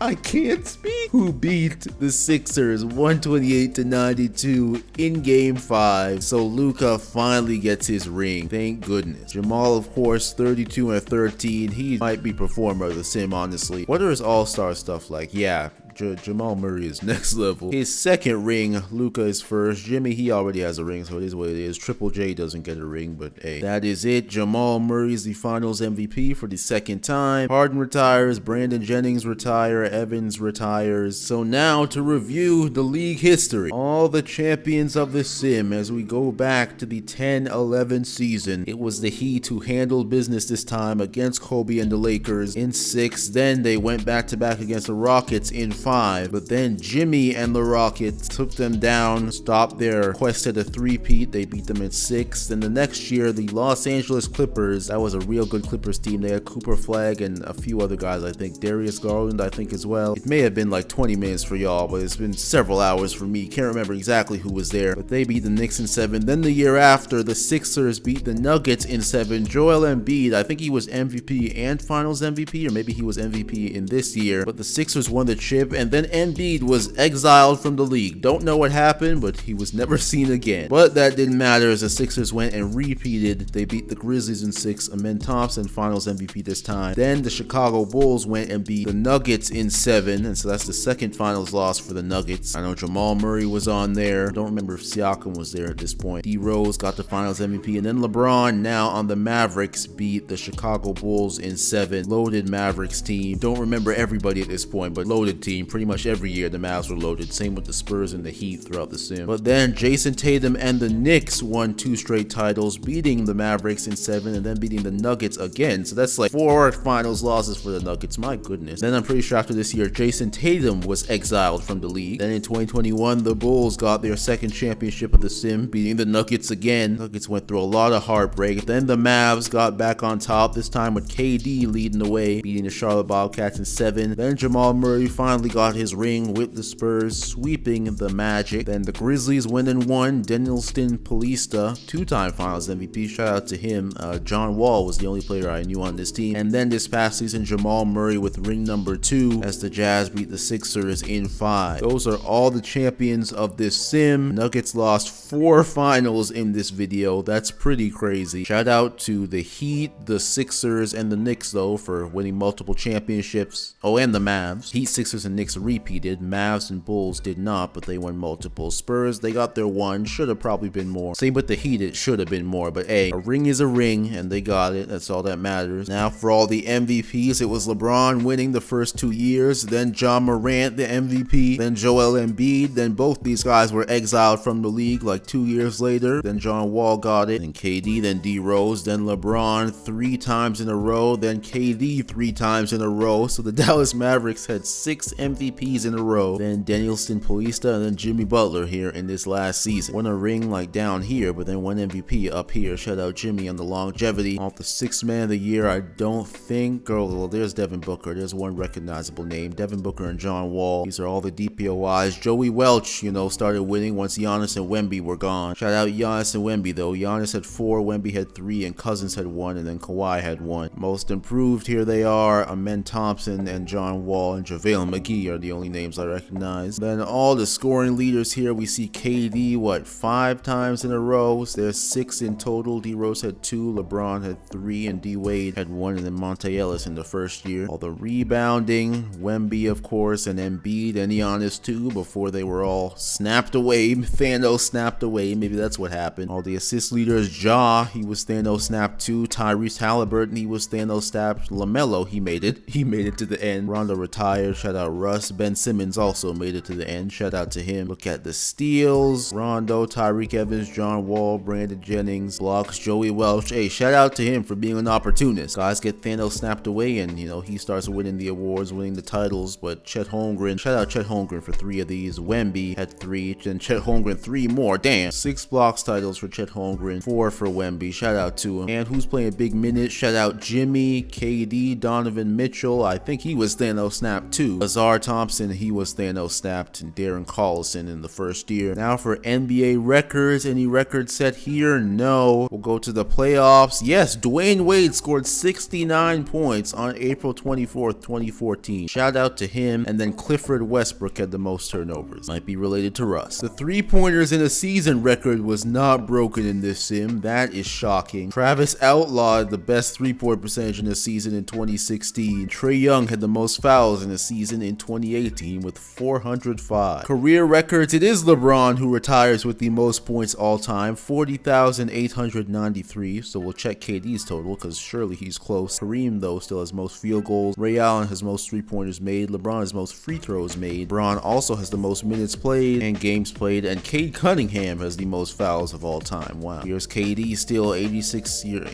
I can't speak. Who beat the Sixers 128-92 in Game 5. So Luka finally gets his ring. Thank goodness. Jamal, of course, 32-13. He might be performer of the sim, honestly. What are his all-star stuff like? Yeah, Jamal Murray is next level. His second ring, Luka is first. Jimmy, he already has a ring, so it is what it is. Triple J doesn't get a ring, but hey, that is it. Jamal Murray is the finals MVP for the second time. Harden retires, Brandon Jennings retire, Evans retires. So now to review the league history. All the champions of the sim as we go back to the 10-11 season. It was the Heat who handled business this time against Kobe and the Lakers in 6. Then they went back-to-back against the Rockets in 5, but then Jimmy and the Rockets took them down, stopped their quest at a three-peat. They beat them in 6. Then the next year, the Los Angeles Clippers, that was a real good Clippers team. They had Cooper Flag and a few other guys, I think. Darius Garland, I think, as well. It may have been like 20 minutes for y'all, but it's been several hours for me. Can't remember exactly who was there, but they beat the Knicks in 7. Then the year after, the Sixers beat the Nuggets in 7. Joel Embiid, I think he was MVP and Finals MVP, or maybe he was MVP in this year, but the Sixers won the chip. And then Embiid was exiled from the league. Don't know what happened, but he was never seen again. But that didn't matter as the Sixers went and repeated. They beat the Grizzlies in 6. Amen Thompson, finals MVP this time. Then the Chicago Bulls went and beat the Nuggets in 7. And so that's the second finals loss for the Nuggets. I know Jamal Murray was on there. Don't remember if Siakam was there at this point. D Rose got the finals MVP. And then LeBron, now on the Mavericks, beat the Chicago Bulls in 7. Loaded Mavericks team. Don't remember everybody at this point, but loaded team. Pretty much every year the Mavs were loaded. Same with the Spurs and the Heat throughout the sim. But then Jason Tatum and the Knicks won 2 straight titles, beating the Mavericks in 7 and then beating the Nuggets again. So that's like 4 finals losses for the Nuggets. My goodness. Then I'm pretty sure after this year, Jason Tatum was exiled from the league. Then in 2021, the Bulls got their second championship of the sim, beating the Nuggets again. Nuggets went through a lot of heartbreak. Then the Mavs got back on top, this time with KD leading the way, beating the Charlotte Bobcats in 7. Then Jamal Murray finally got his ring with the Spurs, sweeping the Magic. Then the Grizzlies win and 1. Danielston Polista, 2-time finals MVP. Shout out to him. John Wall was the only player I knew on this team. And then this past season, Jamal Murray with ring number 2 as the Jazz beat the Sixers in 5. Those are all the champions of this sim. Nuggets lost 4 finals in this video. That's pretty crazy. Shout out to the Heat, the Sixers, and the Knicks though for winning multiple championships. Oh, and the Mavs. Heat, Sixers, and Knicks repeated. Mavs and Bulls did not, but they won multiple. Spurs, they got their 1. Should have probably been more. Same with the Heat, it should have been more, but hey, a ring is a ring, and they got it. That's all that matters. Now for all the MVPs, it was LeBron winning the first 2 years, then John Morant the MVP, then Joel Embiid, then both these guys were exiled from the league like 2 years later. Then John Wall got it, then KD, then D Rose, then LeBron 3 times in a row, then KD 3 times in a row. So the Dallas Mavericks had 6 MVPs in a row. Then Danielston Polista, and then Jimmy Butler here in this last season. Won a ring like down here, but then one MVP up here. Shout out Jimmy on the longevity. Off the 6th man of the year, I don't think. Well, there's Devin Booker. There's one recognizable name. Devin Booker and John Wall. These are all the DPOYs. Joey Welch, started winning once Giannis and Wemby were gone. Shout out Giannis and Wemby though. Giannis had 4, Wemby had 3, and Cousins had 1, and then Kawhi had 1. Most improved, here they are. Amen Thompson and John Wall and JaVale McGee. KD are the only names I recognize. Then all the scoring leaders here, we see KD, 5 times in a row. There's 6 in total. D Rose had 2, LeBron had 3, and D Wade had 1, and then Monte Ellis in the first year. All the rebounding, Wemby of course, and Embiid and Giannis too, before they were all snapped away. Thanos snapped away, maybe that's what happened. All the assist leaders, Ja, he was Thanos snapped too. Tyrese Halliburton, he was Thanos snapped. LaMelo, he made it to the end. Rondo retired, shout out Russ. Ben Simmons also made it to the end, shout out to him. Look at the steals, Rondo, Tyreek Evans, John Wall, Brandon Jennings, blocks, Joey Welch. Hey, shout out to him for being an opportunist. Guys get Thanos snapped away and he starts winning the awards, winning the titles. But Chet Holmgren, shout out Chet Holmgren for 3 of these. Wemby had 3, and Chet Holmgren 3 more, damn. 6 blocks titles for Chet Holmgren, 4 for Wemby, shout out to him. And who's playing big minutes, shout out Jimmy, KD, Donovan Mitchell, I think he was Thanos snapped too. Lazar Thompson, he was Thanos snapped, and Darren Collison in the first year. Now for NBA records, any record set here? No. We'll go to the playoffs. Yes, Dwayne Wade scored 69 points on April 24th, 2014. Shout out to him. And then Clifford Westbrook had the most turnovers. Might be related to Russ. The 3-pointers in a season record was not broken in this sim. That is shocking. Travis outlawed the best 3-point percentage in a season in 2016. Trae Young had the most fouls in a season in 2018 with 405. Career records, it is LeBron who retires with the most points all time, 40,893. So we'll check KD's total because surely he's close. Kareem though still has most field goals. Ray Allen has most 3-pointers made. LeBron has most free throws made. LeBron also has the most minutes played and games played. And Cade Cunningham has the most fouls of all time. Wow. Here's KD still 86 year,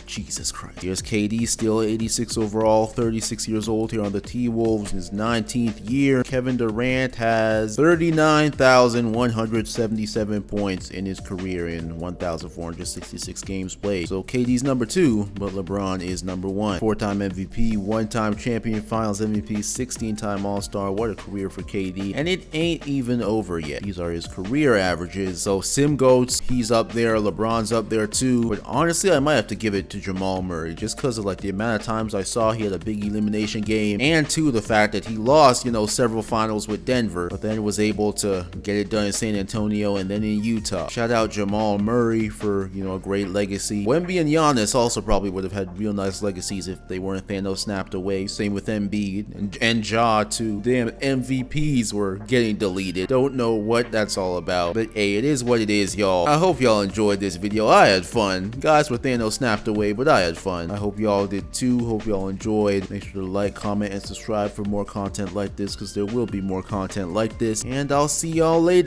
Jesus Christ. Here's KD still 86 overall, 36 years old here on the T-Wolves in his 19th year. Kevin Durant has 39,177 points in his career in 1,466 games played. So KD's number 2, but LeBron is number 1. 4-time MVP, 1-time champion, finals MVP, 16-time All-Star. What a career for KD. And it ain't even over yet. These are his career averages. So Sim Goats, he's up there. LeBron's up there too. But honestly, I might have to give it to Jamal Murray just because of the amount of times I saw he had a big elimination game, and too the fact that he lost, several finals with Denver, but then was able to get it done in San Antonio and then in Utah. Shout out Jamal Murray for, a great legacy. Wemby and Giannis also probably would have had real nice legacies if they weren't Thanos snapped away. Same with Embiid and Ja too. Damn, MVPs were getting deleted. Don't know what that's all about, but hey, it is what it is, y'all. I hope y'all enjoyed this video. I had fun. Guys were Thanos snapped away, but I had fun. I hope y'all did too. Hope y'all enjoyed. Make sure to like, comment, and subscribe for more content like this, because there will be more content like this. And I'll see y'all later.